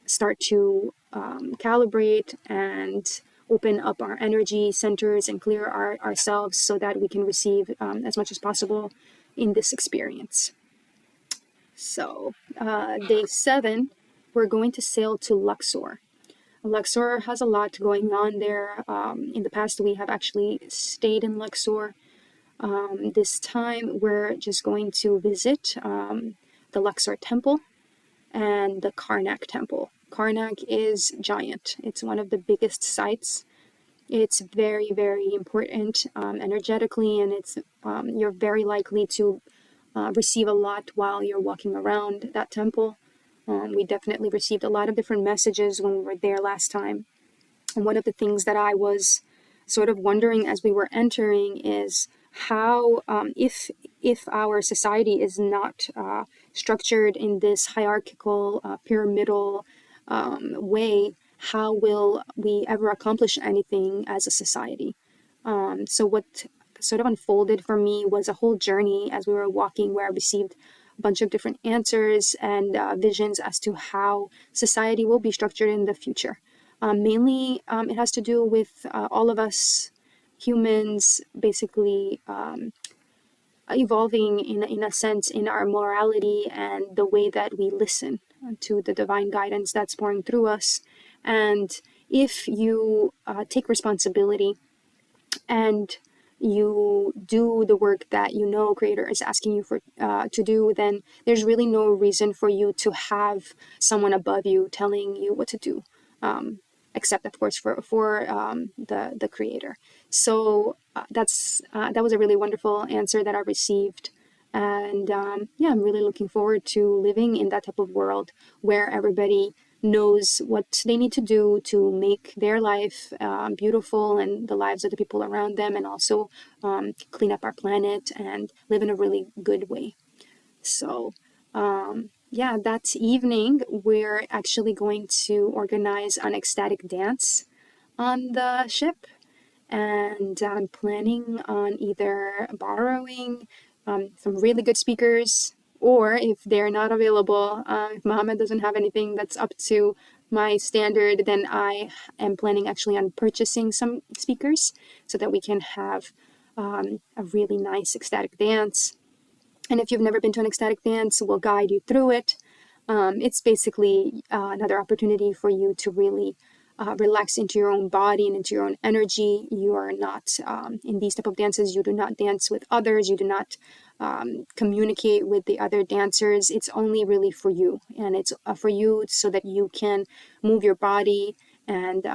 start to calibrate and open up our energy centers and clear ourselves so that we can receive as much as possible in this experience. So, day 7, we're going to sail to Luxor. Luxor has a lot going on there. In the past, we have actually stayed in Luxor. This time, we're just going to visit the Luxor Temple and the Karnak Temple. Karnak is giant. It's one of the biggest sites. It's very, very important energetically, and it's you're very likely to receive a lot while you're walking around that temple. We definitely received a lot of different messages when we were there last time. And one of the things that I was sort of wondering as we were entering is how, if our society is not structured in this hierarchical, pyramidal way, how will we ever accomplish anything as a society? So what sort of unfolded for me was a whole journey as we were walking, where I received a bunch of different answers and visions as to how society will be structured in the future. Mainly, it has to do with all of us humans basically evolving in a sense in our morality and the way that we listen to the divine guidance that's pouring through us. And if you take responsibility and you do the work that Creator is asking you for to do, then there's really no reason for you to have someone above you telling you what to do, except of course for the Creator. So that was a really wonderful answer that I received, and I'm really looking forward to living in that type of world where everybody knows what they need to do to make their life beautiful and the lives of the people around them, and also clean up our planet and live in a really good way. So that evening we're actually going to organize an ecstatic dance on the ship, and I'm planning on either borrowing some really good speakers, or if they're not available, if Mohammed doesn't have anything that's up to my standard, then I am planning actually on purchasing some speakers so that we can have a really nice ecstatic dance. And if you've never been to an ecstatic dance, we'll guide you through it. It's basically another opportunity for you to really relax into your own body and into your own energy. You are not, in these type of dances, you do not dance with others. You do not communicate with the other dancers. It's only really for you. And it's for you so that you can move your body and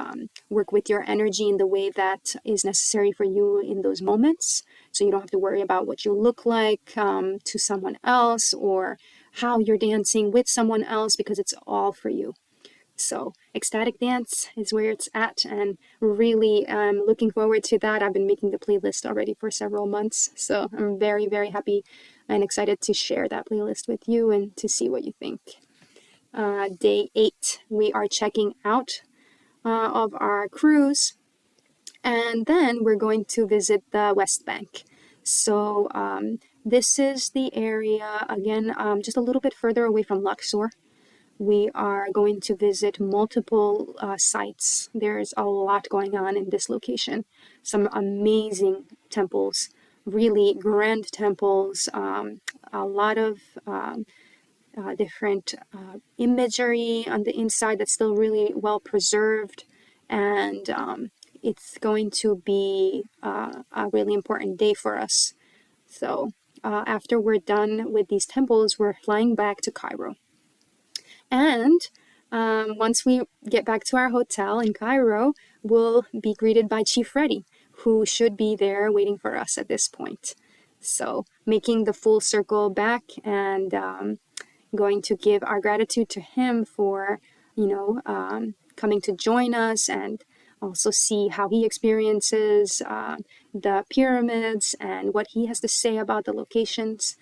work with your energy in the way that is necessary for you in those moments. So you don't have to worry about what you look like to someone else or how you're dancing with someone else, because it's all for you. So ecstatic dance is where it's at, and really looking forward to that. I've been making the playlist already for several months, so I'm very, very happy and excited to share that playlist with you and to see what you think. Day 8, we are checking out of our cruise, and then we're going to visit the West Bank. So this is the area, again, just a little bit further away from Luxor. We are going to visit multiple sites. There's a lot going on in this location. Some amazing temples, really grand temples, a lot of different imagery on the inside that's still really well preserved. And it's going to be a really important day for us. So after we're done with these temples, we're flying back to Cairo. And once we get back to our hotel in Cairo, we'll be greeted by Chief Freddy, who should be there waiting for us at this point. So making the full circle back and going to give our gratitude to him for, coming to join us, and also see how he experiences the pyramids and what he has to say about the locations.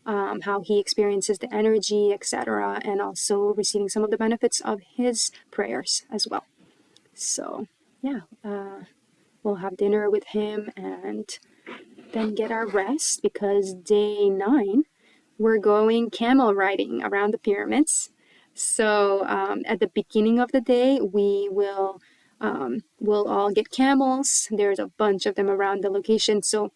How he experiences the energy, etc., and also receiving some of the benefits of his prayers as well. So, yeah, we'll have dinner with him and then get our rest, because day 9, we're going camel riding around the pyramids. So, at the beginning of the day, we'll all get camels. There's a bunch of them around the location. So,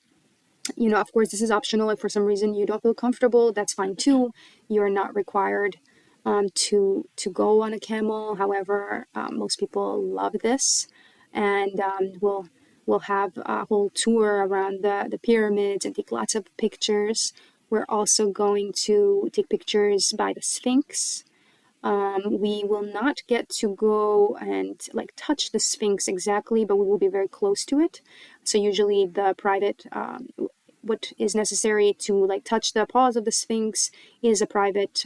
of course, this is optional. If for some reason you don't feel comfortable, that's fine too. You're not required to go on a camel. However, most people love this, and we'll have a whole tour around the pyramids and take lots of pictures. We're also going to take pictures by the Sphinx. We will not get to go and touch the Sphinx exactly, but we will be very close to it. So usually the private, what is necessary to touch the paws of the Sphinx is a private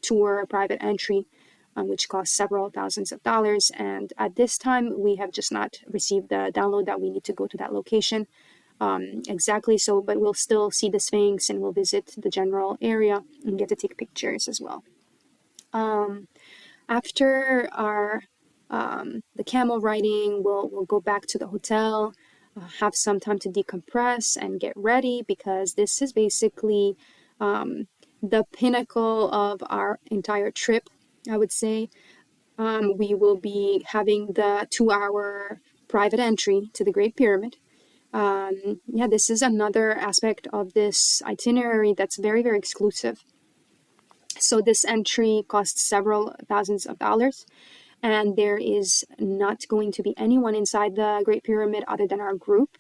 tour, a private entry, which costs several thousands of dollars. And at this time, we have just not received the download that we need to go to that location exactly. So, but we'll still see the Sphinx, and we'll visit the general area and get to take pictures as well. After our the camel riding, we'll go back to the hotel, have some time to decompress and get ready, because this is basically the pinnacle of our entire trip, I would say. We will be having the 2-hour private entry to the Great Pyramid. This is another aspect of this itinerary that's very, very exclusive. So this entry costs several thousands of dollars, and there is not going to be anyone inside the Great Pyramid other than our group.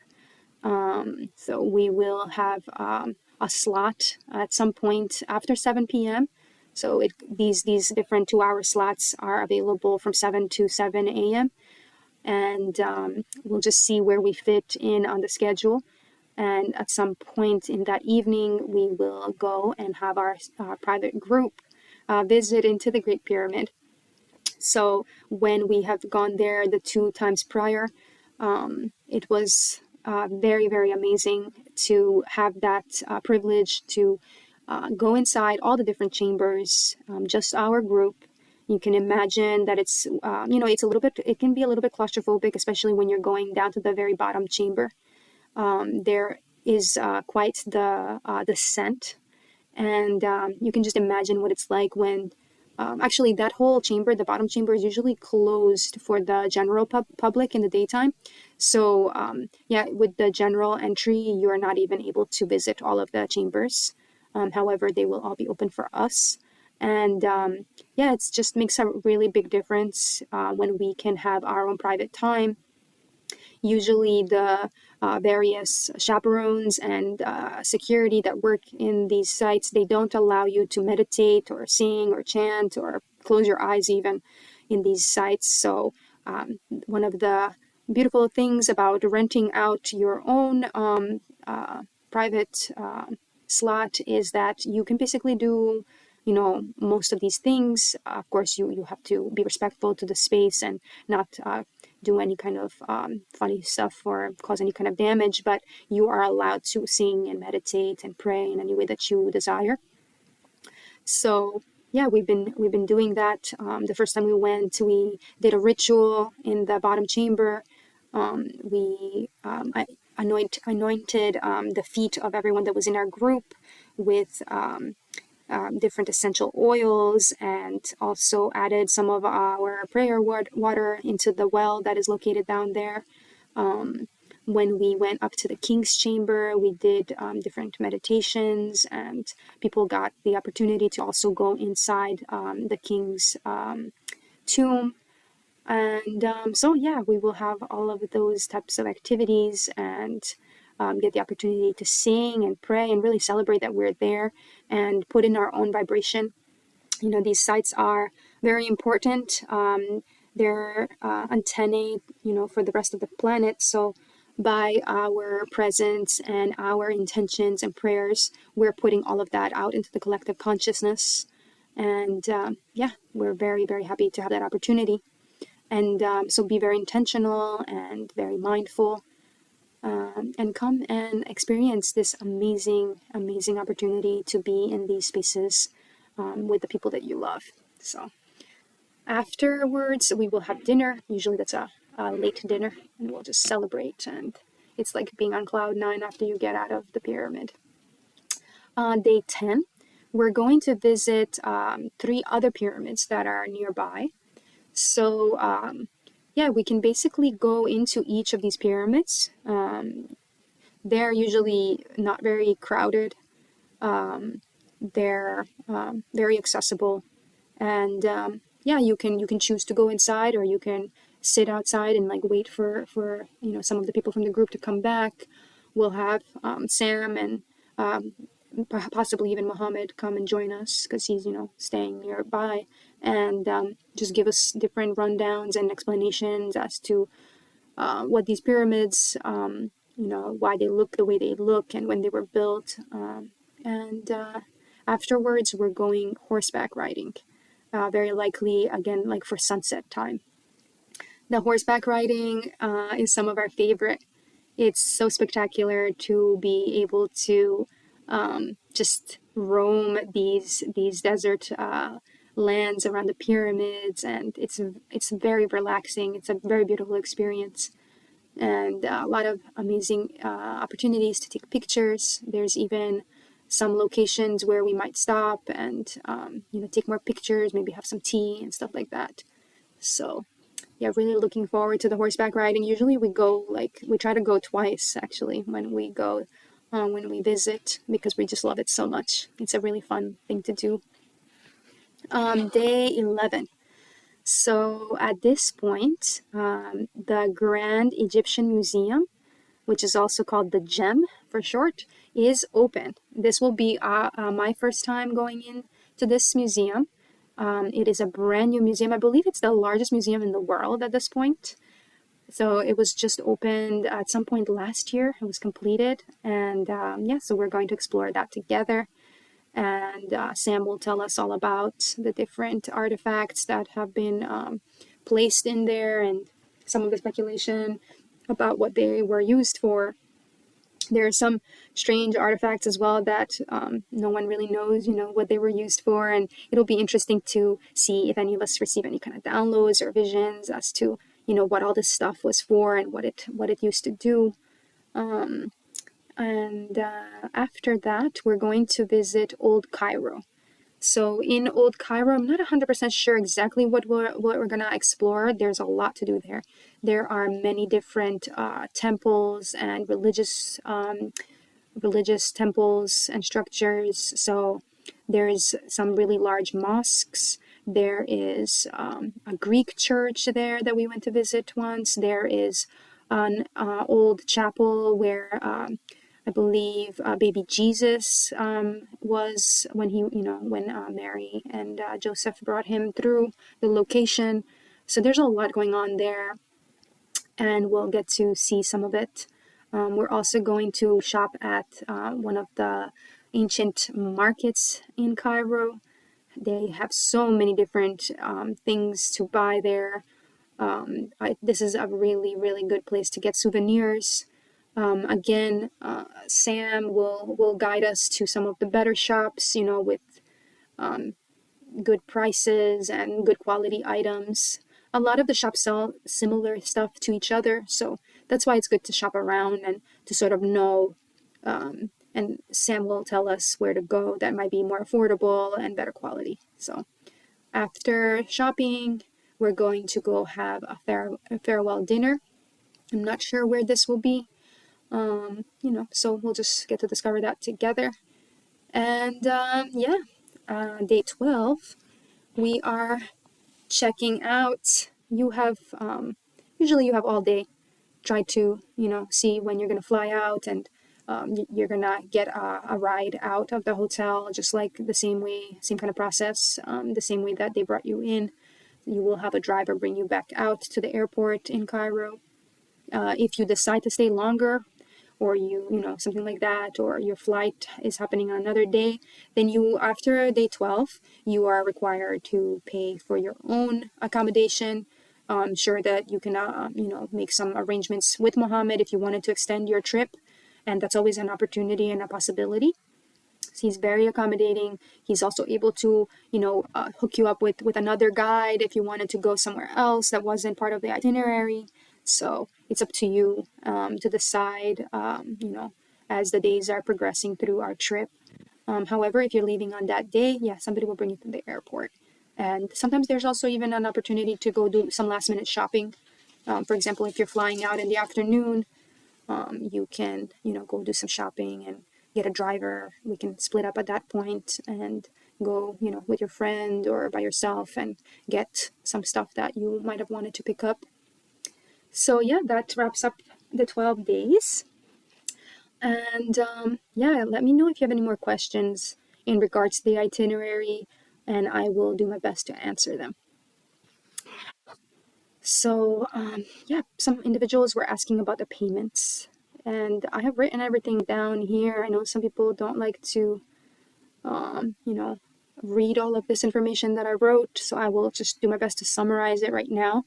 So we will have a slot at some point after 7 p.m. So these different 2-hour slots are available from 7 to 7 a.m. And we'll just see where we fit in on the schedule. And at some point in that evening, we will go and have our private group visit into the Great Pyramid. So when we have gone there the 2 times prior, it was very, very amazing to have that privilege to go inside all the different chambers, just our group. You can imagine that it's, it can be a little bit claustrophobic, especially when you're going down to the very bottom chamber. There is quite the descent, and you can just imagine what it's like when actually that whole chamber, the bottom chamber, is usually closed for the general public in the daytime. So with the general entry, you are not even able to visit all of the chambers. However, they will all be open for us. And yeah, it just makes a really big difference when we can have our own private time. Usually the various chaperones and security that work in these sites, they don't allow you to meditate or sing or chant or close your eyes even in these sites. So one of the beautiful things about renting out your own private slot is that you can basically do most of these things. Of course, you have to be respectful to the space and not do any kind of funny stuff or cause any kind of damage, but you are allowed to sing and meditate and pray in any way that you desire. So yeah, we've been doing that. The first time we went, we did a ritual in the bottom chamber. I anointed the feet of everyone that was in our group with different essential oils, and also added some of our prayer water into the well that is located down there. When we went up to the king's chamber, we did different meditations, and people got the opportunity to also go inside the king's tomb. And so yeah, we will have all of those types of activities, and get the opportunity to sing and pray and really celebrate that we're there and put in our own vibration. These sites are very important. They're antennae, for the rest of the planet. So by our presence and our intentions and prayers, we're putting all of that out into the collective consciousness. And yeah, we're very, very happy to have that opportunity. And so be very intentional and very mindful, and come and experience this amazing, amazing opportunity to be in these spaces with the people that you love. So afterwards, we will have dinner. Usually that's a late dinner, and we'll just celebrate. And it's like being on cloud 9 after you get out of the pyramid. Day 10, we're going to visit 3 other pyramids that are nearby. So yeah, we can basically go into each of these pyramids. They're usually not very crowded. They're very accessible, and yeah, you can choose to go inside, or you can sit outside and like wait for some of the people from the group to come back. We'll have Sam and possibly even Mohammed come and join us, because he's staying nearby, and just give us different rundowns and explanations as to what these pyramids, why they look the way they look and when they were built. And afterwards, we're going horseback riding, very likely again like for sunset time. The horseback riding is some of our favorite. It's so spectacular to be able to just roam these desert lands around the pyramids, and it's very relaxing. It's a very beautiful experience, and a lot of amazing opportunities to take pictures. There's even some locations where we might stop and take more pictures, maybe have some tea and stuff like that. So yeah, really looking forward to the horseback riding. Usually we try to go twice actually when we go, when we visit, because we just love it so much. It's a really fun thing to do. Day 11. So at this point, the Grand Egyptian Museum, which is also called the GEM for short, is open. This will be my first time going in to this museum. It is a brand new museum. I believe it's the largest museum in the world at this point. So it was just opened at some point last year. It was completed. And yeah, so we're going to explore that together. And Sam will tell us all about the different artifacts that have been placed in there, and some of the speculation about what they were used for. There are some strange artifacts as well that no one really knows, what they were used for. And it'll be interesting to see if any of us receive any kind of downloads or visions as to, what all this stuff was for and what it used to do. And after that, we're going to visit Old Cairo. So in Old Cairo, I'm not 100% sure exactly what we're going to explore. There's a lot to do there. There are many different temples and religious temples and structures. So There's some really large mosques. There is a Greek church there that we went to visit once. There is an old chapel where I believe baby Jesus was when when Mary and Joseph brought him through the location. So there's a lot going on there, and we'll get to see some of it. We're also going to shop at one of the ancient markets in Cairo. They have so many different things to buy there. This is a really, really good place to get souvenirs. Again, Sam will guide us to some of the better shops, with good prices and good quality items. A lot of the shops sell similar stuff to each other, so that's why it's good to shop around and to sort of know. And Sam will tell us where to go that might be more affordable and better quality. So after shopping, we're going to go have a farewell dinner. I'm not sure where this will be, so we'll just get to discover that together. And day 12, we are checking out. You have, usually you have all day. Try to, see when you're going to fly out, and you're going to get a ride out of the hotel, just like the same kind of process, the same way that they brought you in. You will have a driver bring you back out to the airport in Cairo. If you decide to stay longer, or something like that, or your flight is happening on another day, then after day 12, you are required to pay for your own accommodation. I'm sure that you can, make some arrangements with Mohammed if you wanted to extend your trip, and that's always an opportunity and a possibility. He's very accommodating. He's also able to, hook you up with another guide if you wanted to go somewhere else that wasn't part of the itinerary. So it's up to you to decide, as the days are progressing through our trip. However, if you're leaving on that day, somebody will bring you to the airport. And sometimes there's also even an opportunity to go do some last minute shopping. For example, if you're flying out in the afternoon, you can, go do some shopping and get a driver. We can split up at that point and go, with your friend or by yourself and get some stuff that you might have wanted to pick up. So that wraps up the 12 days. And let me know if you have any more questions in regards to the itinerary, and I will do my best to answer them. So some individuals were asking about the payments, and I have written everything down here. I know some people don't like to, read all of this information that I wrote, so I will just do my best to summarize it right now.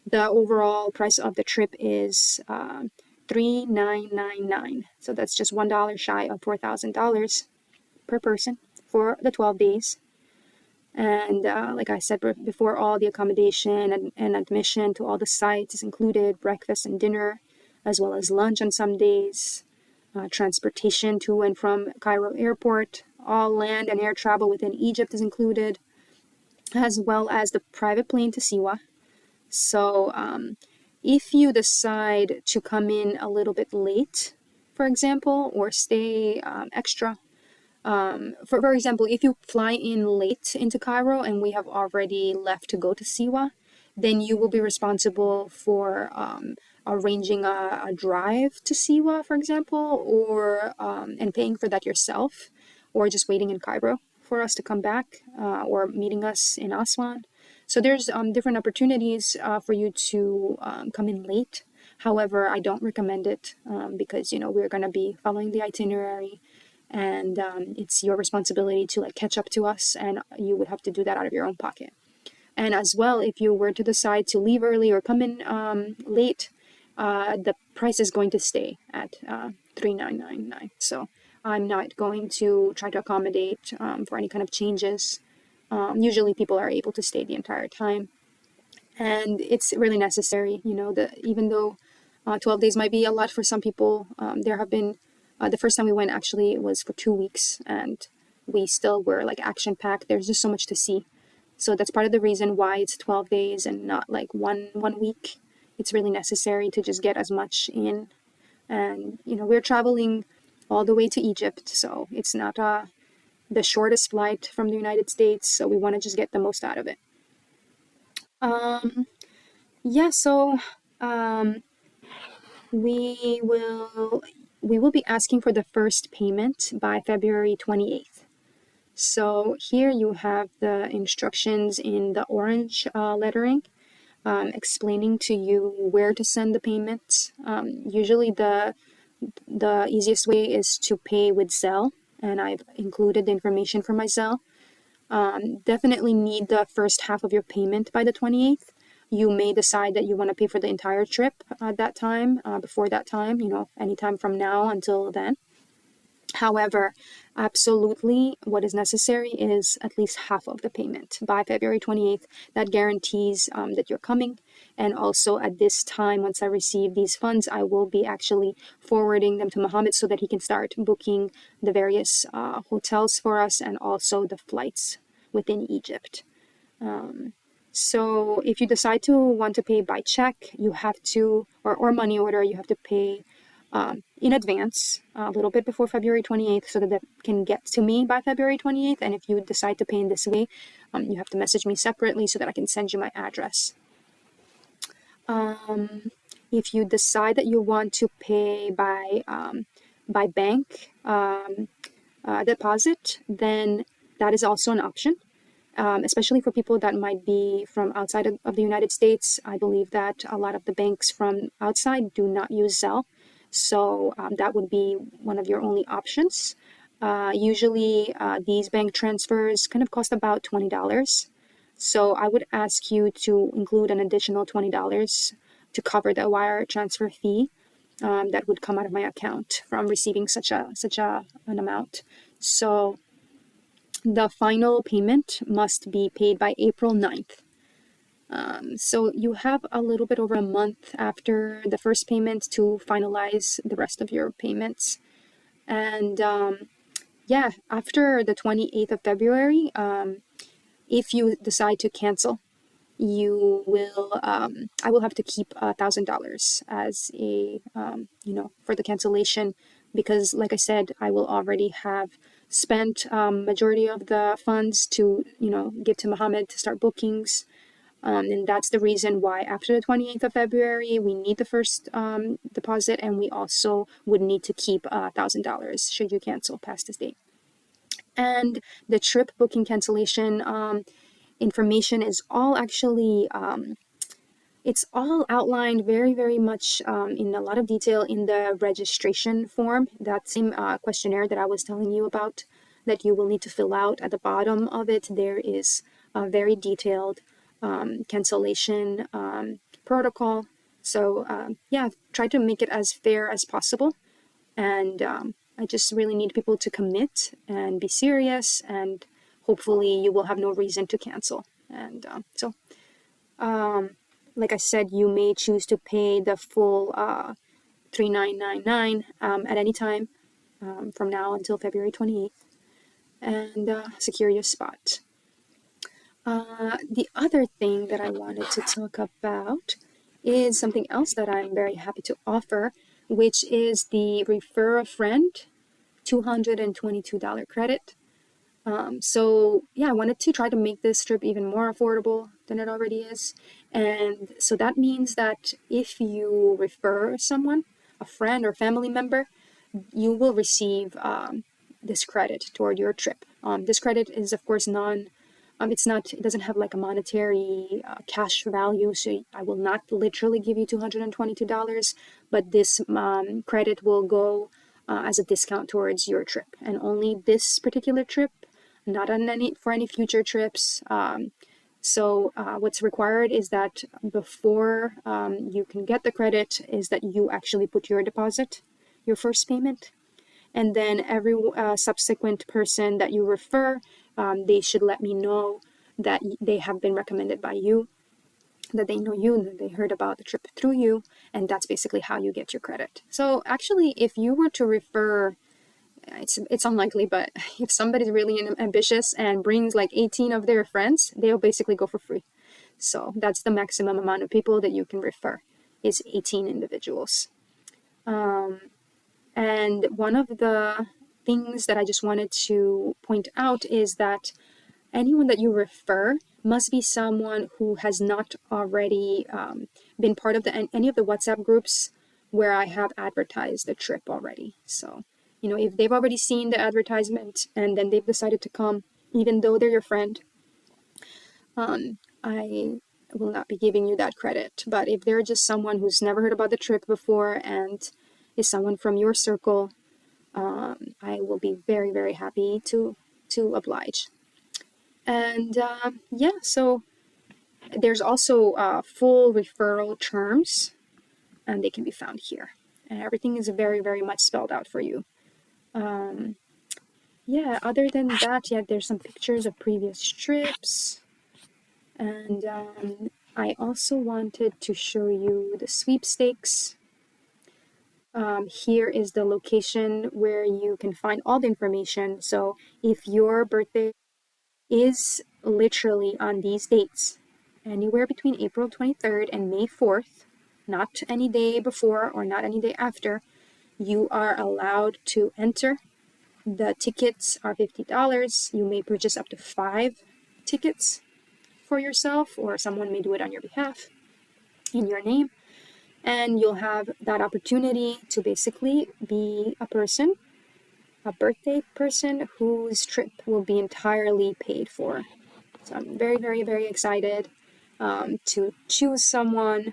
The overall price of the trip is $3,999. So that's just $1 shy of $4,000 per person for the 12 days. And like I said before, all the accommodation and admission to all the sites is included, breakfast and dinner, as well as lunch on some days, transportation to and from Cairo airport, all land and air travel within Egypt is included, as well as the private plane to Siwa. So if you decide to come in a little bit late, for example, or stay extra, for example, if you fly in late into Cairo and we have already left to go to Siwa, then you will be responsible for arranging a drive to Siwa, for example, or and paying for that yourself, or just waiting in Cairo for us to come back, or meeting us in Aswan. So there's different opportunities for you to come in late. However, I don't recommend it because, we're going to be following the itinerary, and it's your responsibility to catch up to us, and you would have to do that out of your own pocket. And as well, if you were to decide to leave early or come in late, the price is going to stay at $3,999. So I'm not going to try to accommodate for any kind of changes. Usually people are able to stay the entire time, and it's really necessary. Even though 12 days might be a lot for some people, there have been the first time we went actually was for 2 weeks, and we still were action packed. There's just so much to see. So that's part of the reason why it's 12 days and not one week. It's really necessary to just get as much in. And, we're traveling all the way to Egypt, so it's not the shortest flight from the United States, so we want to just get the most out of it. Yeah, so um, we will be asking for the first payment by February 28th. So here you have the instructions in the orange lettering, explaining to you where to send the payment. Usually the easiest way is to pay with Zelle, and I've included the information for my Zelle. Definitely need the first half of your payment by the 28th. You may decide that you want to pay for the entire trip at that time, before that time, anytime from now until then. However, absolutely what is necessary is at least half of the payment by February 28th. That guarantees that you're coming. And also at this time, once I receive these funds, I will be actually forwarding them to Mohammed so that he can start booking the various hotels for us and also the flights within Egypt. So if you decide to want to pay by check, you have to, or money order, you have to pay in advance, a little bit before February 28th, so that that can get to me by February 28th. And if you decide to pay in this way, you have to message me separately so that I can send you my address. If you decide that you want to pay by bank deposit, then that is also an option. Especially for people that might be from outside of the United States. I believe that a lot of the banks from outside do not use Zelle. So that would be one of your only options. Usually these bank transfers kind of cost about $20. So I would ask you to include an additional $20 to cover the wire transfer fee that would come out of my account from receiving such an amount. So the final payment must be paid by April 9th. So you have a little bit over a month after the first payment to finalize the rest of your payments. And yeah, after the 28th of February, if you decide to cancel, you will I will have to keep $1,000 as a for the cancellation, because like I said, I will already have spent majority of the funds to give to Mohammed to start bookings, and that's the reason why after the 28th of February we need the first deposit, and we also would need to keep $1,000 should you cancel past this date. And the trip booking cancellation information is all actually it's all outlined very, very much in a lot of detail in the registration form, that same questionnaire that I was telling you about that you will need to fill out. At the bottom of it, there is a very detailed cancellation protocol. So yeah, try to make it as fair as possible. And I just really need people to commit and be serious, and hopefully you will have no reason to cancel. And like I said, you may choose to pay the full $3,999 at any time from now until February 28th, and secure your spot. The other thing that I wanted to talk about is something else that I'm very happy to offer, which is the Refer a Friend $222 credit. So yeah, I wanted to try to make this trip even more affordable than it already is. And so that means that if you refer someone, a friend or family member, you will receive this credit toward your trip. This credit is of course it doesn't have like a monetary cash value, so I will not literally give you $222, but this credit will go as a discount towards your trip, and only this particular trip, not on for any future trips. So what's required is that before you can get the credit is that you actually put your deposit, your first payment, and then every subsequent person that you refer, they should let me know that they have been recommended by you, that they know you, that they heard about the trip through you, and that's basically how you get your credit. So actually, if you were to refer, it's unlikely, but if somebody's really ambitious and brings like 18 of their friends, they'll basically go for free. So that's the maximum amount of people that you can refer, is 18 individuals. And one of the things that I just wanted to point out is that anyone that you refer must be someone who has not already been part of any of the WhatsApp groups where I have advertised the trip already. So, if they've already seen the advertisement and then they've decided to come, even though they're your friend, I will not be giving you that credit. But if they're just someone who's never heard about the trip before and is someone from your circle, I will be very, very happy to oblige. And so there's also full referral terms, and they can be found here. And everything is very, very much spelled out for you. Other than that, there's some pictures of previous trips. And I also wanted to show you the sweepstakes. Here is the location where you can find all the information. So if your birthday is literally on these dates, anywhere between April 23rd and May 4th, not any day before or not any day after, you are allowed to enter. The tickets are $50. You may purchase up to 5 tickets for yourself, or someone may do it on your behalf in your name. And you'll have that opportunity to basically be a birthday person whose trip will be entirely paid for. So I'm very, very, very excited to choose someone.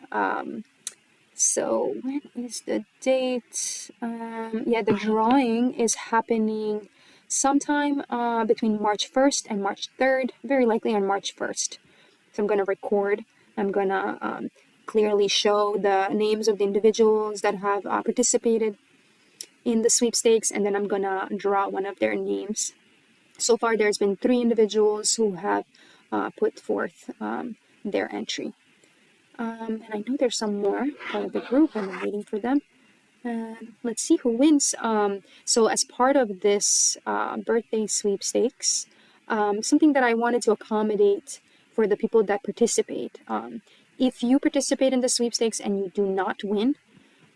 So when is the date? The drawing is happening sometime between March 1st and March 3rd, very likely on March 1st. So I'm going to record. I'm going to clearly show the names of the individuals that have participated in the sweepstakes, and then I'm going to draw one of their names. So far, there's been 3 individuals who have put forth their entry. And I know there's some more part of the group, and I'm waiting for them. Let's see who wins. So as part of this birthday sweepstakes, something that I wanted to accommodate for the people that participate. If you participate in the sweepstakes and you do not win,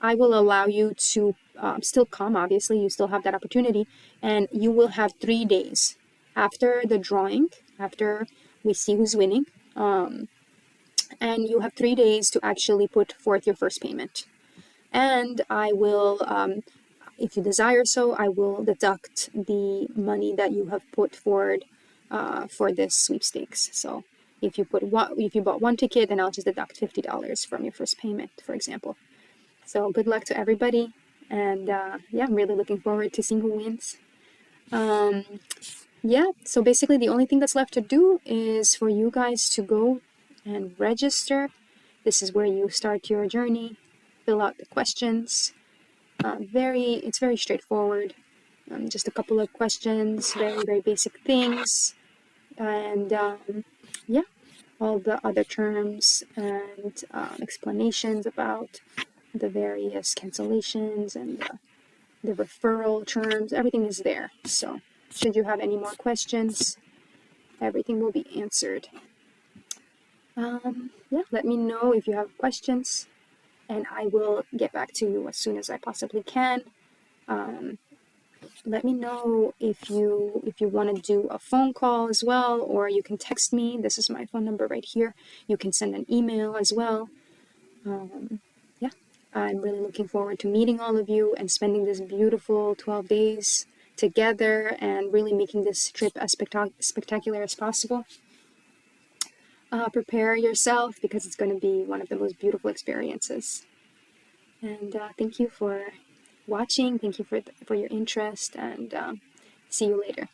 I will allow you to still come. Obviously, you still have that opportunity, and you will have 3 days after the drawing, after we see who's winning, and you have 3 days to actually put forth your first payment. And I will, if you desire so, I will deduct the money that you have put forward for this sweepstakes. So if you bought 1 ticket, then I'll just deduct $50 from your first payment, for example. So good luck to everybody, and I'm really looking forward to seeing who wins. So basically the only thing that's left to do is for you guys to go and register. This is where you start your journey, fill out the questions. It's very straightforward. Just a couple of questions, very, very basic things. And all the other terms and explanations about the various cancellations and the referral terms, everything is there. So should you have any more questions, everything will be answered. Let me know if you have questions, and I will get back to you as soon as I possibly can. Let me know if you want to do a phone call as well, or you can text me. This is my phone number right here. You can send an email as well. I'm really looking forward to meeting all of you and spending this beautiful 12 days together and really making this trip as spectacular as possible. Prepare yourself, because it's going to be one of the most beautiful experiences. And thank you for watching. Thank you for your interest, and see you later.